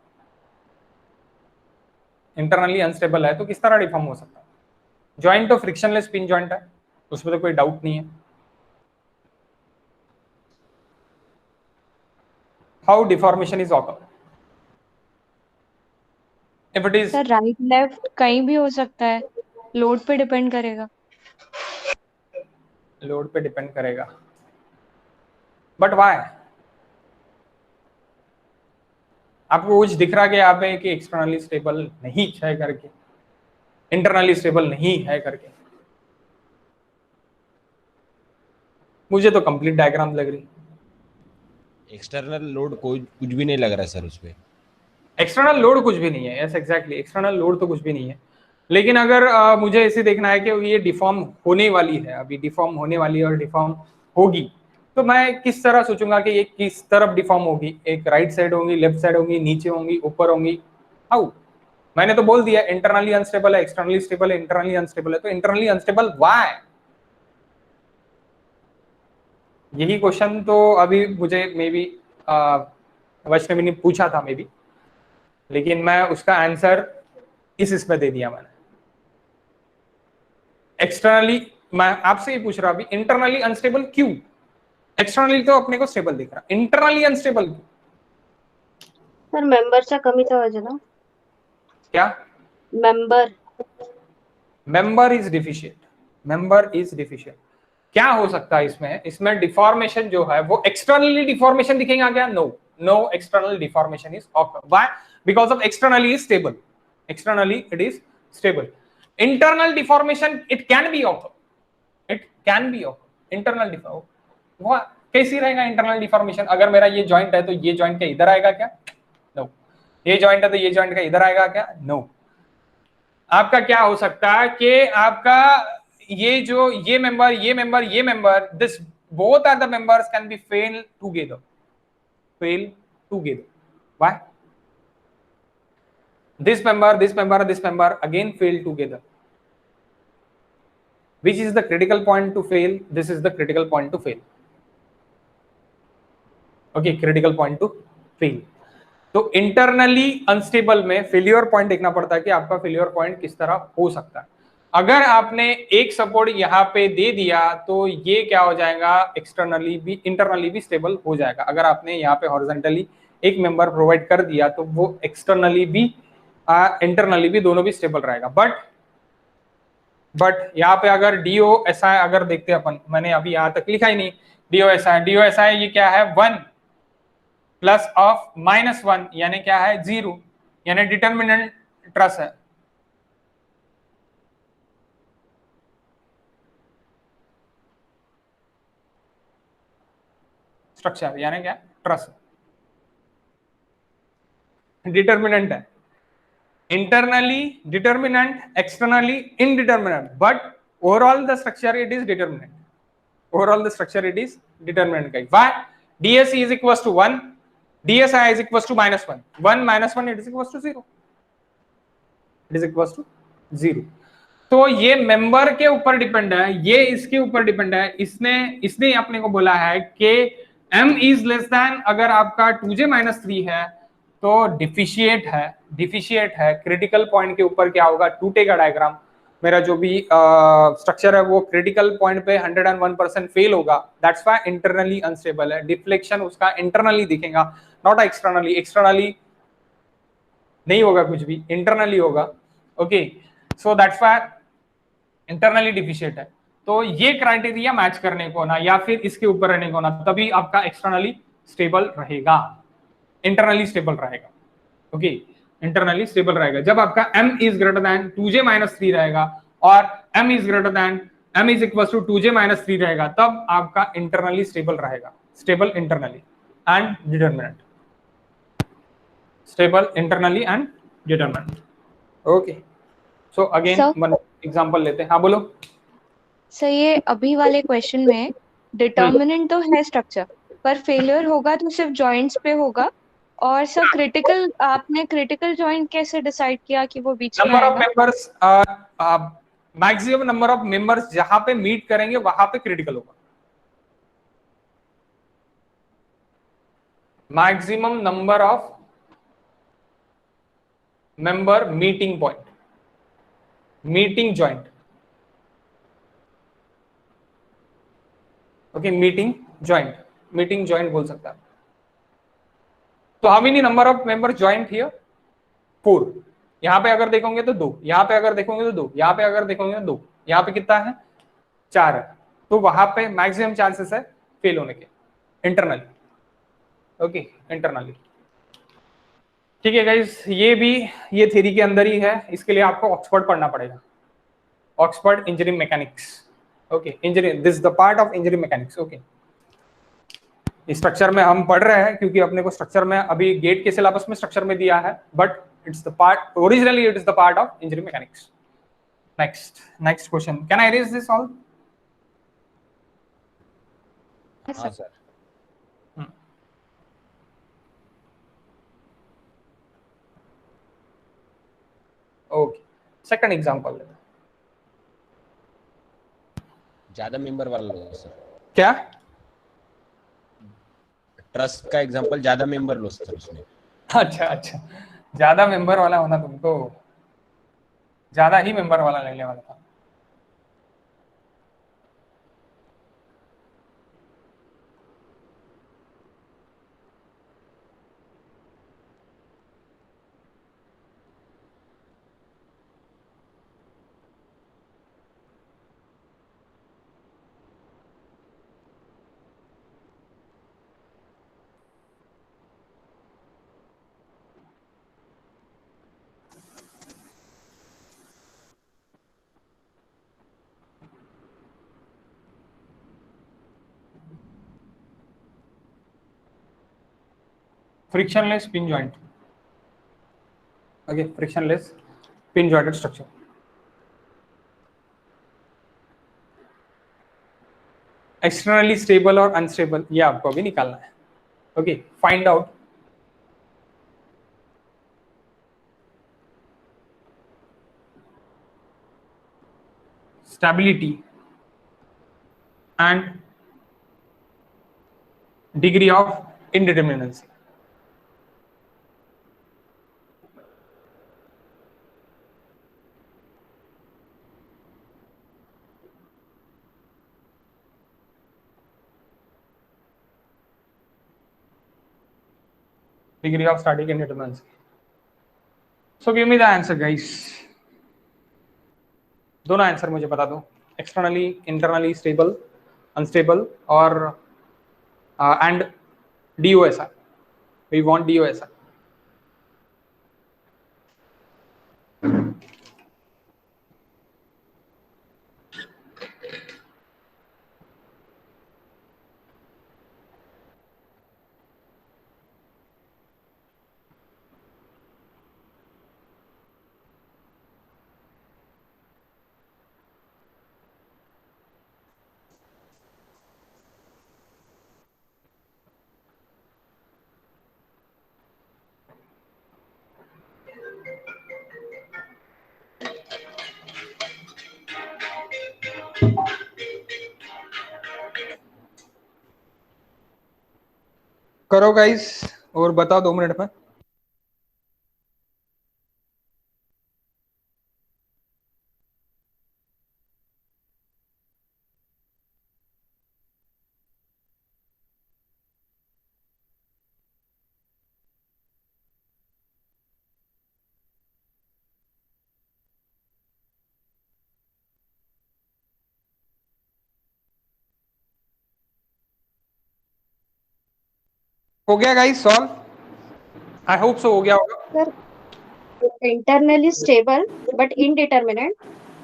इंटरनली अनस्टेबल है तो किस तरह डिफॉर्म हो सकता? ज्वाइंट तो फ्रिक्शनलेस पिन ज्वाइंट है, उसमें तो कोई डाउट नहीं है। How deformation is occur? If it is sir right left कहीं भी हो सकता है, लोड पे डिपेंड करेगा। लोड पे डिपेंड करेगा, बट व्हाई? आपको कुछ दिख रहा कि यहाँ पे कि एक्सटर्नली स्टेबल नहीं है करके, इंटरनली स्टेबल नहीं है करके? मुझे तो कंप्लीट डायग्राम लग रही। एक्सटर्नल लोड कोई कुछ भी नहीं लग रहा है सर उसपे। एक्सटर्नल लोड कुछ भी नहीं है, यस एग्जैक्टली, एक्सटर्नल लोड तो कुछ भी नहीं है। लेकिन अगर मुझे ऐसे देखना है कि ये डिफॉर्म होने वाली है, अभी डिफॉर्म होने वाली है और डिफॉर्म होगी, तो मैं किस तरह सोचूंगा कि ये किस तरफ डिफॉर्म होगी? एक राइट साइड होंगी, लेफ्ट साइड होंगी, नीचे होंगी, ऊपर होंगी? हाउ? मैंने तो बोल दिया इंटरनली अनस्टेबल है, एक्सटर्नली स्टेबल है, इंटरनली अनस्टेबल है। तो इंटरनली अनस्टेबल व्हाई? यही क्वेश्चन तो अभी मुझे मे बी वैष्णवी ने पूछा था मे बी, लेकिन मैं उसका आंसर इसमें दे दिया मैंने। एक्सटर्नली मैं आपसे ये पूछ रहा अभी इंटरनली अनस्टेबल क्यों? एक्सटर्नली तो अपने को स्टेबल दिख रहा, इंटरनली अनस्टेबल क्यों? सर मेंबरचा कमीचा वजन आहे. क्या? Member is deficient, member is deficient. क्या हो सकता है इसमें? इसमें डिफॉर्मेशन जो है वो एक्सटर्नली डिफॉर्मेशन दिखेगा क्या? No external deformation is occur. Why? Because of externally is stable, externally it is stable. Internal deformation it can be occur, it can be occur. Internal deformation कैसी रहेगा? इंटरनल डिफॉर्मेशन अगर मेरा ये joint है तो ये जॉइंट का इधर आएगा क्या? नो। ये जॉइंट है तो ये जॉइंट का इधर आएगा क्या? नो। आपका क्या हो सकता है कि आपका ये जो ये member this both are the members can be fail together, why? this member again fail together. Which is the critical point to fail? This is the critical point to fail. Okay, critical point to fail. तो internally unstable में failure point देखना पड़ता है कि आपका failure point किस तरह हो सकता है। अगर आपने एक सपोर्ट यहाँ पे दे दिया तो ये क्या हो जाएगा? एक्सटर्नली भी इंटरनली भी स्टेबल हो जाएगा। अगर आपने यहाँ पे हॉरिजॉन्टली एक मेंबर प्रोवाइड कर दिया तो वो एक्सटर्नली भी इंटरनली भी दोनों भी स्टेबल रहेगा। बट यहाँ पे अगर DOSI अगर देखते हैं अपन, मैंने अभी यहाँ तक लिखा ही नहीं DOSI ये क्या है? 1 प्लस ऑफ -1 यानी क्या है? 0, यानी डिटर्मिनेंट ट्रस है। स्ट्रक्चर यानी क्या? ट्रस, डिटर्मिनेंट है। Internally determinant, externally indeterminate, but overall the structure it is determinant, overall the structure it is determinant का। Why? DSE is equals to 1, DSI is equals to -1, 1 - 1 it is equals to 0, it is equals to 0। तो ये member के ऊपर depend है, ये इसके ऊपर depend है। इसने अपने को बोला है कि M is less than, अगर आपका 2J-3 है तो डिफिशिएट है। क्रिटिकल पॉइंट के ऊपर क्या होगा? टूटेगा डायग्राम। मेरा जो भी स्ट्रक्चर है वो क्रिटिकल पॉइंट पे 101% फेल होगा, दैट्स व्हाई इंटरनली अनस्टेबल है। डिफ्लेक्शन उसका इंटरनली दिखेगा, नॉट एक्सटर्नली। एक्सटर्नली नहीं होगा कुछ भी, इंटरनली होगा। Okay, so that's why internally deficient है। तो ये क्राइटेरिया मैच करने को ना, या फिर इसके ऊपर रहने को ना, तभी आपका एक्सटर्नली स्टेबल रहेगा, इंटरनली स्टेबल रहेगा। ओके, इंटरनली स्टेबल रहेगा जब आपका m is greater then 2j-3 रहेगा और m is greater than m is equal to 2j-3 रहेगा, तब आपका इंटरनली स्टेबल रहेगा। Stable internally and determinant, stable internally and determinant. Okay, so again one example लेते हैं। हाँ बोलो। सर ये अभी वाले क्वेश्चन में डिटर्मिनेंट तो है स्ट्रक्चर, पर फेलियर होगा तो सिर्फ जॉइंट्स पे होगा। और सर क्रिटिकल, आपने क्रिटिकल जॉइंट कैसे डिसाइड किया कि वो बीच में नंबर ऑफ आएगा? Members, maximum number of members जहां पे मीट करेंगे वहां पे क्रिटिकल होगा। Maximum number of member meeting point, meeting joint. Okay, meeting joint, meeting joint बोल सकता है। तो how many number of member joint here? 4। यहां पे अगर देखोगे तो 2, यहां पे अगर देखोगे तो 2, यहां पे अगर देखोगे तो 2, यहां पे कितना है? 4 है। तो वहां पे मैक्सिमम चांसेस है फेल होने के, इंटरनली। Okay, internally. ठीक है गाइस, ये भी ये थ्योरी के अंदर ही है, इसके लिए आपको ऑक्सफोर्ड पढ़ना पड़ेगा, Oxford engineering mechanics. Okay, engineering, this the part of engineering mechanics. Okay, structure में हम पढ़ रहे हैं क्योंकि अपने को स्ट्रक्चर में अभी गेट के सिलेबस में स्ट्रक्चर में दिया है, but it's the part, originally it is the part of engineering mechanics. Next question, can I raise this all? हाँ सर। Okay, second example. ज्यादा मेंबर वाला लो सर। क्या? ट्रस्ट का एग्जांपल, ज्यादा मेंबर लो सर उसमें। अच्छा, ज्यादा मेंबर वाला होना, तुमको ज्यादा ही मेंबर वाला लेने वाला था। frictionless pin joint. Okay, frictionless pin jointed structure. Externally stable और unstable, ये आपको अभी निकालना है। Okay, find out stability and degree of indeterminacy. Degree of static indeterminacy. So give me the answer guys. दोनों आंसर मुझे बता दो, एक्सटर्नली इंटरनली स्टेबल, अनस्टेबल और and DOSI. We want DOSI. करो गाइस और बताओ 2 मिनट में। हो गया guys solve? I hope so हो गया होगा. Sir internally stable but indeterminate,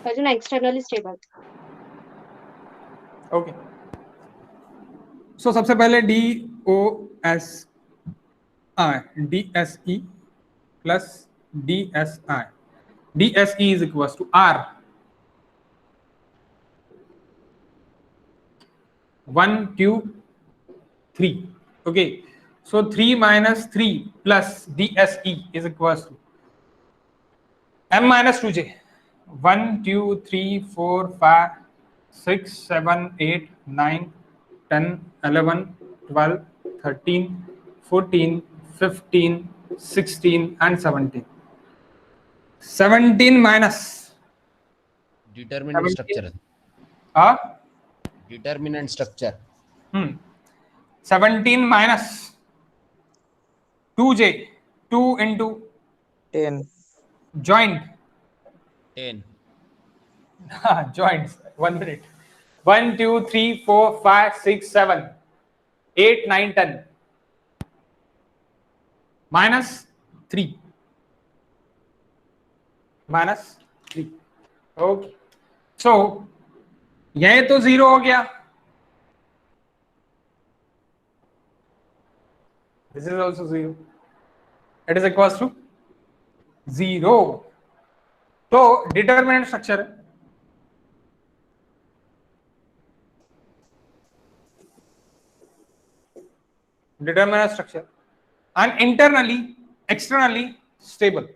अजून एक्सटर्नली स्टेबल. ओके. सो सबसे पहले D O S I D S E plus D S I. D S E is equal to R 1 2 3. Okay, so 3 minus 3 plus DSE is equals to M minus 2J. 1 2 3 4 5 6 7 8 9 10 11 12 13 14 15 16 and 17. 17 minus determinant structure. uh, determinant structure. 17 minus 2J, 2 into 10. joint. 10. Joints. 1 minute. 1 2 3 4 5 6 7 8 9 10 minus 3 minus 3. Okay, so यह तो 0 हो गया. This is also 0. It is equals to 0. तो determinant structure है. Determinant structure and internally externally stable.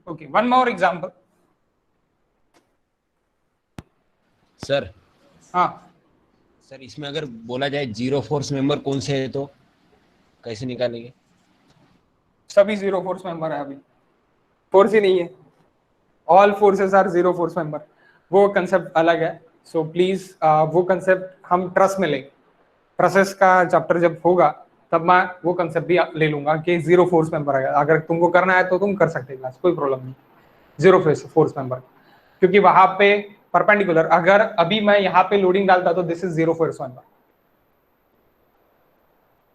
Okay, one more example. Sir हाँ, sir इसमें अगर बोला जाए जीरो फोर्स मेंबर कौन से है तो कैसे निकालेंगे? सभी जीरो फोर्स मेंबर है. अभी फोर्स ही नहीं है. All forces are zero force member. वो कंसेप्ट अलग है. सो प्लीज वो कंसेप्ट हम ट्रस में लेंगे. ट्रसेस का चैप्टर जब होगा तब मैं वो कंसेप्ट भी ले लूंगा कि जीरो फोर्स मेंबर है. अगर तुमको करना है तो तुम कर सकते हो, कोई प्रॉब्लम नहीं. जीरो फोर्स मेंबर, क्योंकि वहां पे परपेंडिकुलर, अगर अभी मैं यहाँ पे लोडिंग डालता तो this is zero force member.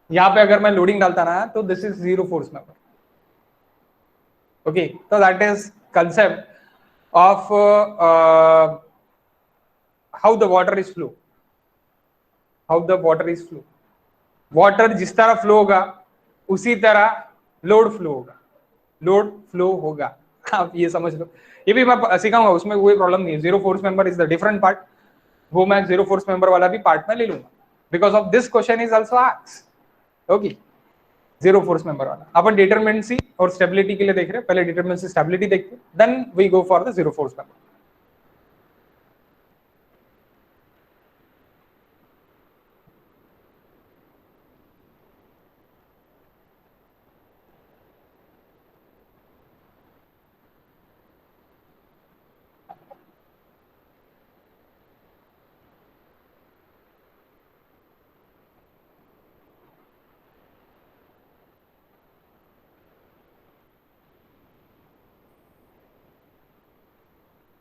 यहाँ पे अगर मैं लोडिंग डालता ना तो this is zero force member. Okay, तो that is concept of how the water is flow. How the water is flow. Water जिस तरह फ्लो होगा उसी तरह लोड फ्लो होगा. लोड फ्लो होगा. आप ये समझ लो. ये भी मैं सिखाऊंगा, उसमें कोई प्रॉब्लम नहीं है. Zero force member is the different part. वो मैं जीरो फोर्स मेंबर वाला भी पार्ट में ले लूंगा, because of this question is also asked. Okay, zero force member वाला अपन डिटरमिनेंसी और स्टेबिलिटी के लिए देख रहे हैं. पहले डिटरमिनेंसी स्टेबिलिटी देखते हैं, then we go for the zero force member.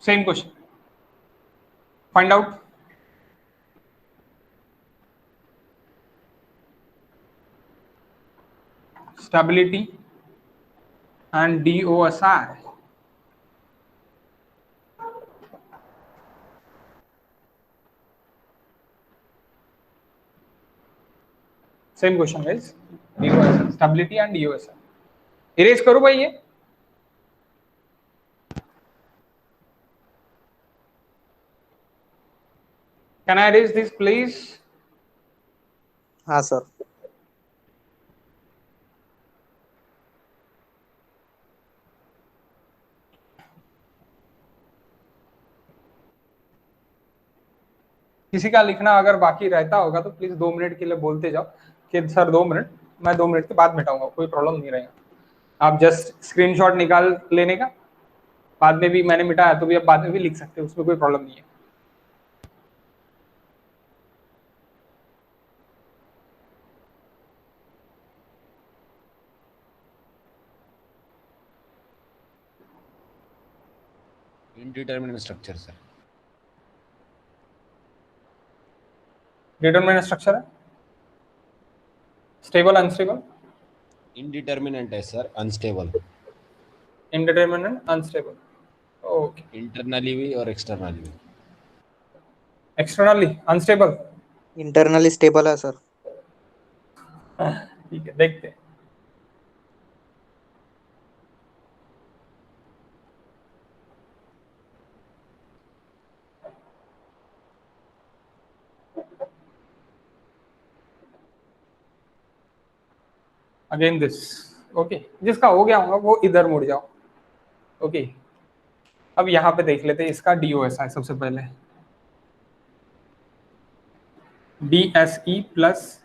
Same question. Find out. Stability and DOSI. Same question, guys. DOSI, stability and DOSI. Erase करो भाई ये. Can I erase this, please? हाँ सर. किसी का लिखना अगर बाकी रहता होगा तो प्लीज 2 मिनट के लिए बोलते जाओ कि सर 2 मिनट, मैं 2 मिनट के बाद मिटाऊंगा, कोई प्रॉब्लम नहीं रहेगा. आप जस्ट स्क्रीनशॉट निकाल लेने का. बाद में भी मैंने मिटाया तो भी आप बाद में भी लिख सकते हो, उसमें कोई प्रॉब्लम नहीं है. Indeterminate structure, sir. Determinate structure है, स्टेबल अनस्टेबल, Indeterminate है sir, unstable. Indeterminate unstable, okay, Internally भी और externally भी. एक्सटर्नली अनस्टेबल, इंटरनली स्टेबल है सर। ठीक है देखते हैं। अगेन दिस, ओके, जिसका हो गया होगा वो इधर मुड़ जाओ। ओके, अब यहाँ पे देख लेते हैं इसका DOSI। सबसे पहले DSE प्लस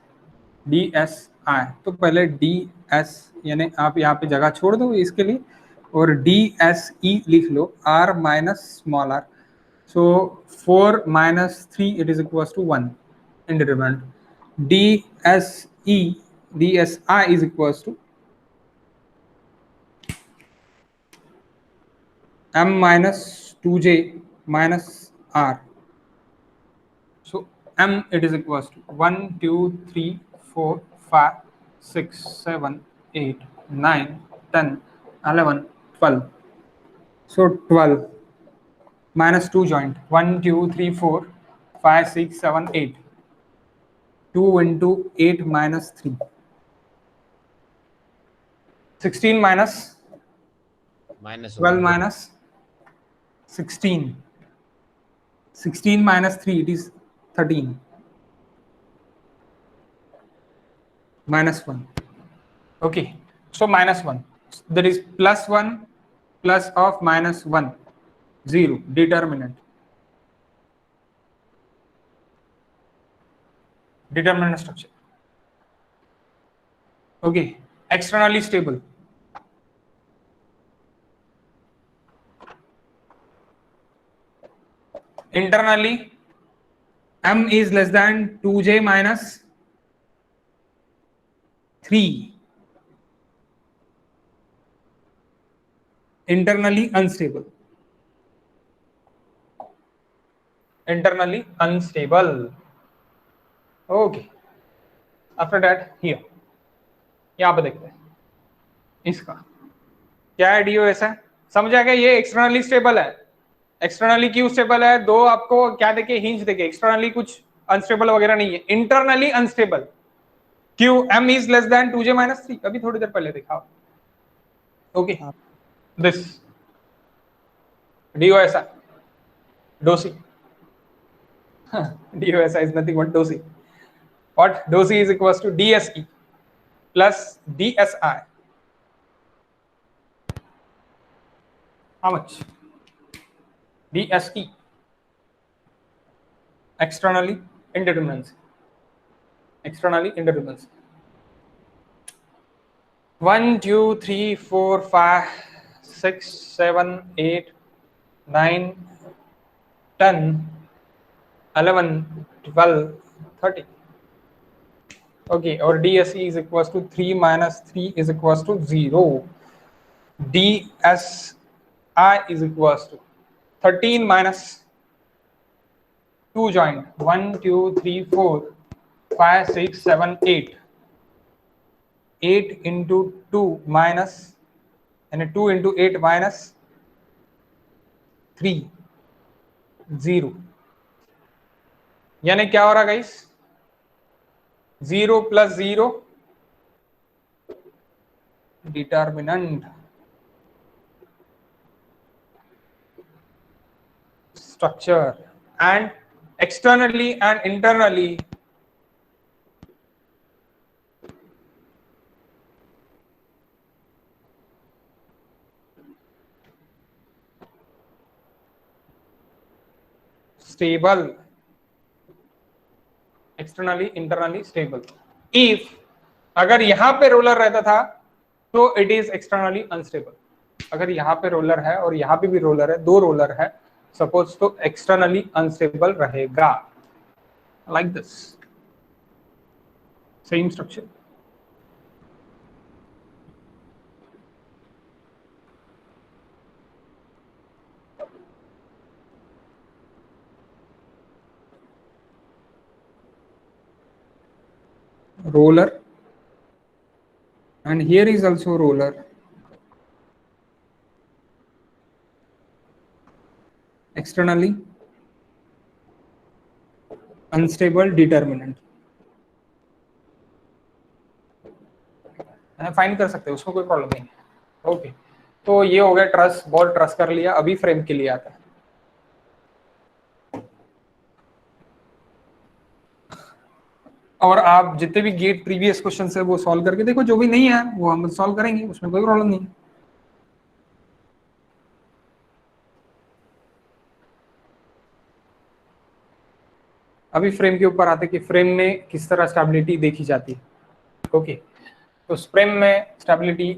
DSI, तो पहले DS यानी आप यहाँ पे जगह छोड़ दो इसके लिए, और DSE लिख लो, R minus small r, so 4 minus 3 it is equal to 1, indeterminate. DSI is equal to M minus 2J minus R. So M it is equals to 1, 2, 3, 4, 5, 6, 7, 8, 9, 10, 11, 12. So 12 minus 2 joint, 1, 2, 3, 4, 5, 6, 7, 8. 2 into 8 minus 3. 16 minus Minus 12 1. minus 16. 16 minus 3, it is 13. Minus 1. Okay, so minus 1. There is plus 1 plus of minus 1. 0. Determinant. Determinant structure. Okay, externally stable. Internally, M is less than 2J minus 3. Internally unstable. Internally unstable. Okay. After that, here. यहाँ पे देखते हैं इसका क्या है। DOS है, समझ आ गया। ये एक्सटर्नली स्टेबल है। एक्सटर्नली क्यों स्टेबल है? दो आपको क्या देखे, हिंज देखे। एक्सटर्नली कुछ अनस्टेबल वगैरह नहीं है, इंटरनली अनस्टेबल। क्यों? M is less than 2J minus 3, अभी थोड़ी देर पहले देखा। Okay, this DOSI, DOSI. DOSI is nothing but DOSI. What? DOSI is equals to DSE plus DSI. How much? DSE, externally indeterminacy. Externally indeterminacy. 1, 2, 3, 4, 5, 6, 7, 8, 9, 10, 11, 12, 13. Okay, or DSE is equals to 3 minus 3 is equals to 0. DSI is equals to 13 minus 2 joint, 1, 2, 3, 4, 5, 6, 7, 8. 8 into 2 minus, and 2 into 8 minus 3, 0. यानी क्या हो रहा guys? 0 plus 0, determinant structure, and externally and internally stable. Externally internally stable. If अगर यहां पे roller रहता था तो इट इज एक्सटर्नली अनस्टेबल। अगर यहाँ पे रोलर है और यहाँ पे भी रोलर है, दो रोलर है सपोज, तो एक्सटर्नली अनस्टेबल रहेगा, like this, same structure. roller, and here is also roller. Externally unstable determinant. Find कर सकते हो, उसमें कोई प्रॉब्लम नहीं है। ओके, तो ये हो गया ट्रस, बहुत ट्रस कर लिया। अभी फ्रेम के लिए आता है। और आप जितने भी गेट प्रीवियस क्वेश्चन है वो सॉल्व करके देखो, जो भी नहीं है वो हम सॉल्व करेंगे, उसमें कोई प्रॉब्लम नहीं। अभी फ्रेम के ऊपर आते कि फ्रेम में किस तरह स्टेबिलिटी देखी जाती है। ओके, तो फ्रेम में स्टेबिलिटी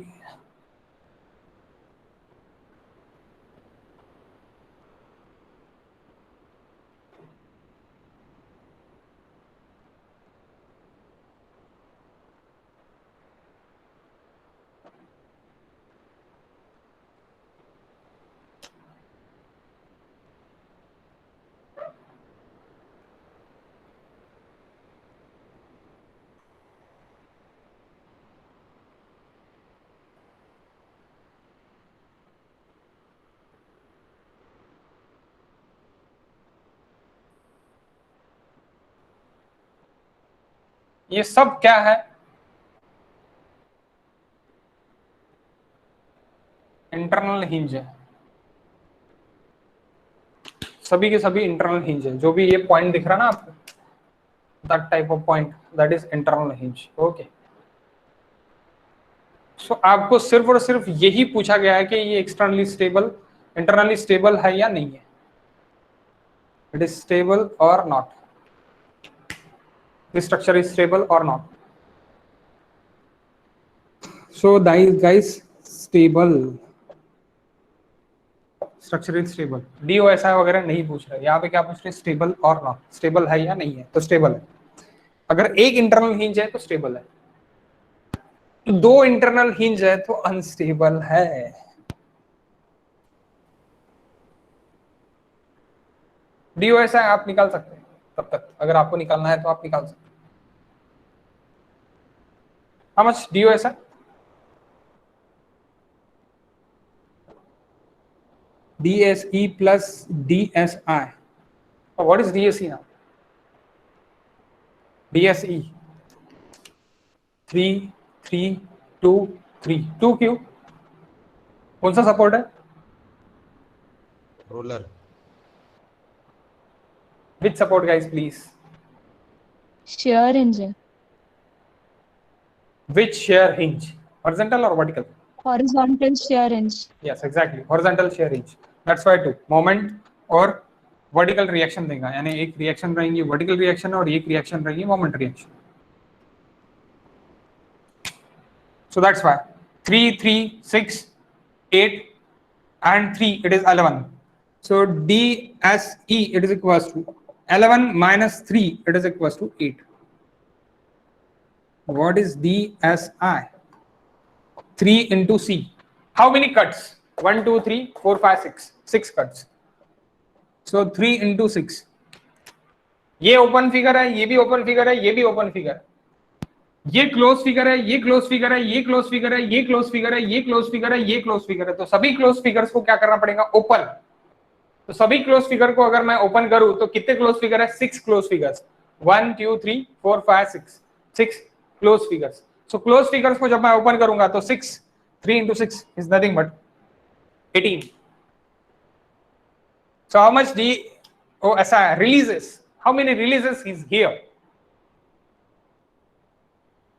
ये सब क्या है? इंटरनल हिंज है, सभी के सभी इंटरनल हिंज है। जो भी ये पॉइंट दिख रहा है ना आपको, that type of point, that is internal hinge. Okay, so आपको सिर्फ और सिर्फ यही पूछा गया है कि ये एक्सटर्नली स्टेबल, इंटरनली स्टेबल है या नहीं है, इट इज स्टेबल और not, this structure is stable और not. So guys, stable, structure is stable, DOSI वगैरह नहीं पूछ रहे। यहाँ पे क्या पूछ रहे? स्टेबल और नॉट, स्टेबल है या नहीं है, तो स्टेबल है। अगर एक इंटरनल हिंज है तो स्टेबल है, दो इंटरनल हिंज है तो अनस्टेबल है। DOSI आप निकाल सकते हैं तब तक, अगर आपको निकालना है तो आप निकाल सकते हैं। How much DOSI? DSE plus DSI. Oh, what is DSE now? DSE 3 3 2 3 2 क्यों? कौन सा सपोर्ट है? Roller. Which support guys please? shear hinge है, Which shear hinge? Horizontal or vertical? horizontal shear hinge. Yes, exactly. Horizontal shear hinge. That's why too. Moment और vertical reaction देगा, यानी एक reaction रहेंगी vertical reaction और एक reaction रहेगी moment reaction. So that's why 3 3 6 8 and 3 it is 11. So DSE it is equals to 11 minus 3 it is equals to 8. What is DSI? 3 into C. How many cuts? 1 2 3 4 5 6 6 cuts. So 3 into 6. ये open figure है, ये भी open figure है, ये भी open figure है, ये close figure है, ये क्लोज फिगर है, ये क्लोज फिगर है, ये क्लोज फिगर है, ये क्लोज फिगर है, ये क्लोज फिगर है। तो सभी क्लोज फिगर्स को क्या करना पड़ेगा? ओपन। तो सभी क्लोज फिगर को अगर मैं ओपन करूं तो कितने क्लोज फिगर है? 6 close figures, 1 2 3 4 5 6 close figures. So close figures को जब मैं ओपन करूंगा तो 6 3 into 6 is nothing but 18. So how much DOSI releases? How many releases is here?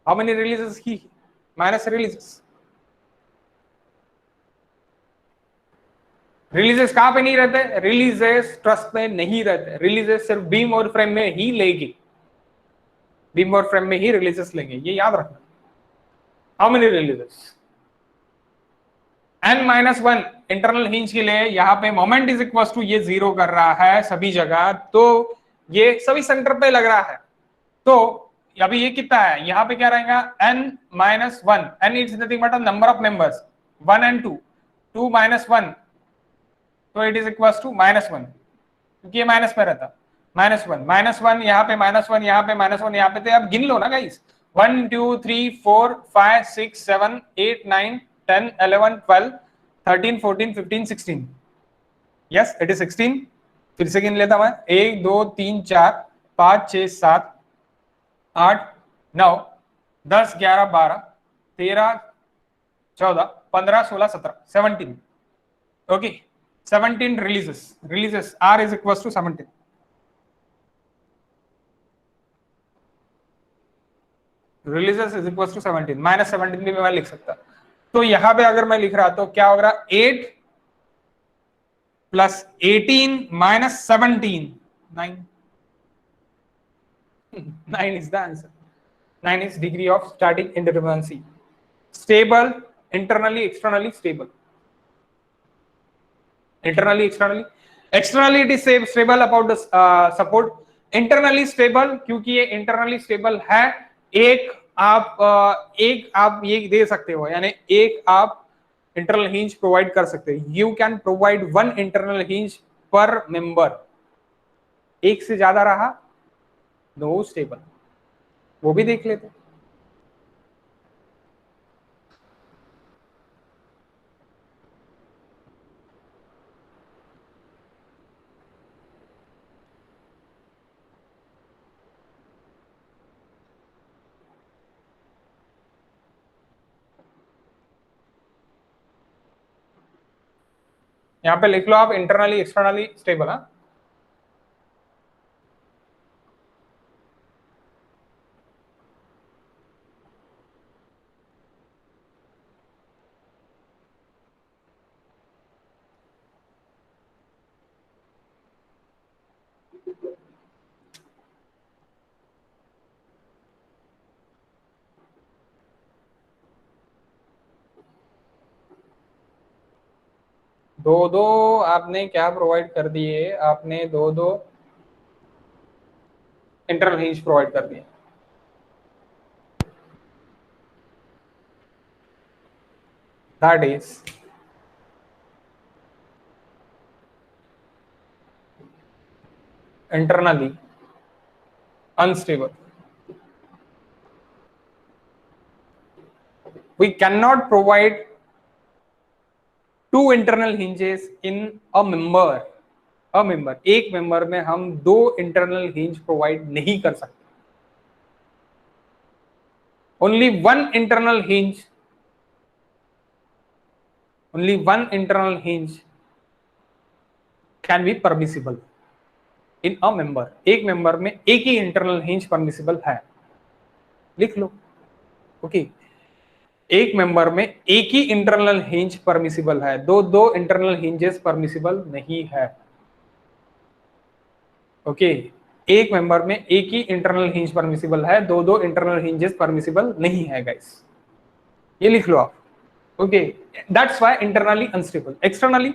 How many releases he minus releases? Releases कहां पे नहीं रहते? रिलीजेस ट्रस्ट में नहीं रहते, रिलीजेस सिर्फ बीम और फ्रेम में ही लेगी, बीम और फ्रेम में ही रिलीजेस लेंगे, ये याद रखना। How many releases? n-1 internal hinge के लिए यहाँ पे मोमेंट इज इक्वल टू ये 0 कर रहा है सभी जगह, तो ये सभी सेंटर पे लग रहा है। तो अभी ये कितना है? यहाँ पे क्या रहेगा? n-1, n is nothing but number of members, 1 and 2, 2 minus 1, तो इट इज इक्वल टू -1, क्योंकि ये माइनस पे रहता, -1 यहाँ पे -1 यहाँ पे -1 यहाँ पे, तो आप गिन लो ना गाइस, 1 2 3 4 5 6 7 8 9 10 11 12 13 14 15 16 यस इट इज 16 फिर से गिन लेता मैं 1 2 3 4 5 6 7 8 9 10 11 12 13 14 15 16 17 17 okay 17 releases r is equals to 17 releases is equals to 17 minus 17 भी मैं लिख सकता। तो यहां पे अगर मैं लिख रहा तो क्या होगा 8 plus 18 minus 17 9 9 is the answer 9 is degree of static indeterminacy stable internally externally stable internally externally it is stable about the support internally stable क्योंकि ये internally stable है एक आप ये दे सकते हो यानी एक आप इंटरनल हिंज प्रोवाइड कर सकते हो you can provide 1 internal hinge पर मेंबर एक से ज्यादा रहा नो स्टेबल वो भी देख लेते यहाँ पे लिख लो आप इंटरनली एक्सटर्नली स्टेबल है दो आपने क्या प्रोवाइड कर दिए आपने दो इंटरनल हिंज प्रोवाइड कर दिए that is internally unstable we cannot provide two internal hinges in a member एक मेंबर में हम 2 इंटरनल हिंज प्रोवाइड नहीं कर सकते only one internal hinge can be permissible in a member एक मेंबर में एक ही इंटरनल हिंज परमिसिबल है लिख लो ओके एक मेंबर में एक ही इंटरनल हिंज परमिसिबल है दो इंटरनल हिंजेस परमिसिबल नहीं है ओके एक मेंबर में एक ही इंटरनल हिंज परमिसिबल है दो इंटरनल हिंजेस परमिसिबल नहीं है गाइस ये लिख लो आप okay that's why internally unstable externally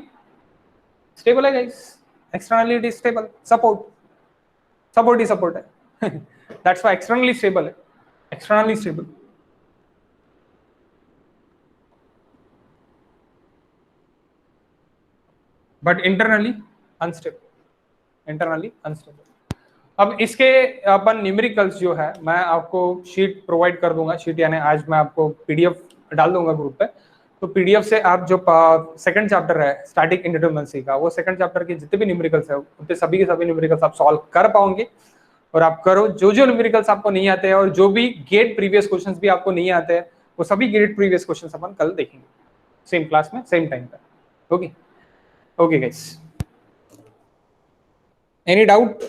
stable है guys externally it is stable support ही सपोर्ट है दैट्स व्हाई एक्सटर्नली स्टेबल है externally stable but internally unstable अब इसके अपन न्यूमेरिकल्स जो है मैं आपको शीट प्रोवाइड कर दूंगा शीट यानी आज मैं आपको पीडीएफ डाल दूंगा ग्रुप पे तो पीडीएफ से आप जो सेकंड चैप्टर है स्टैटिक इंडिटरमिनेंसी का वो सेकंड चैप्टर के जितने भी न्यूमेरिकल्स है उतने सभी के सभी न्यूमेरिकल्स आप सॉल्व कर पाओगे और आप करो जो न्यूमेरिकल्स आपको नहीं आते हैं और जो भी गेट प्रीवियस क्वेश्चंस भी आपको नहीं आते हैं वो सभी गेट प्रीवियस क्वेश्चंस अपन कल देखेंगे सेम क्लास में सेम टाइम पर ओके गाइस एनी डाउट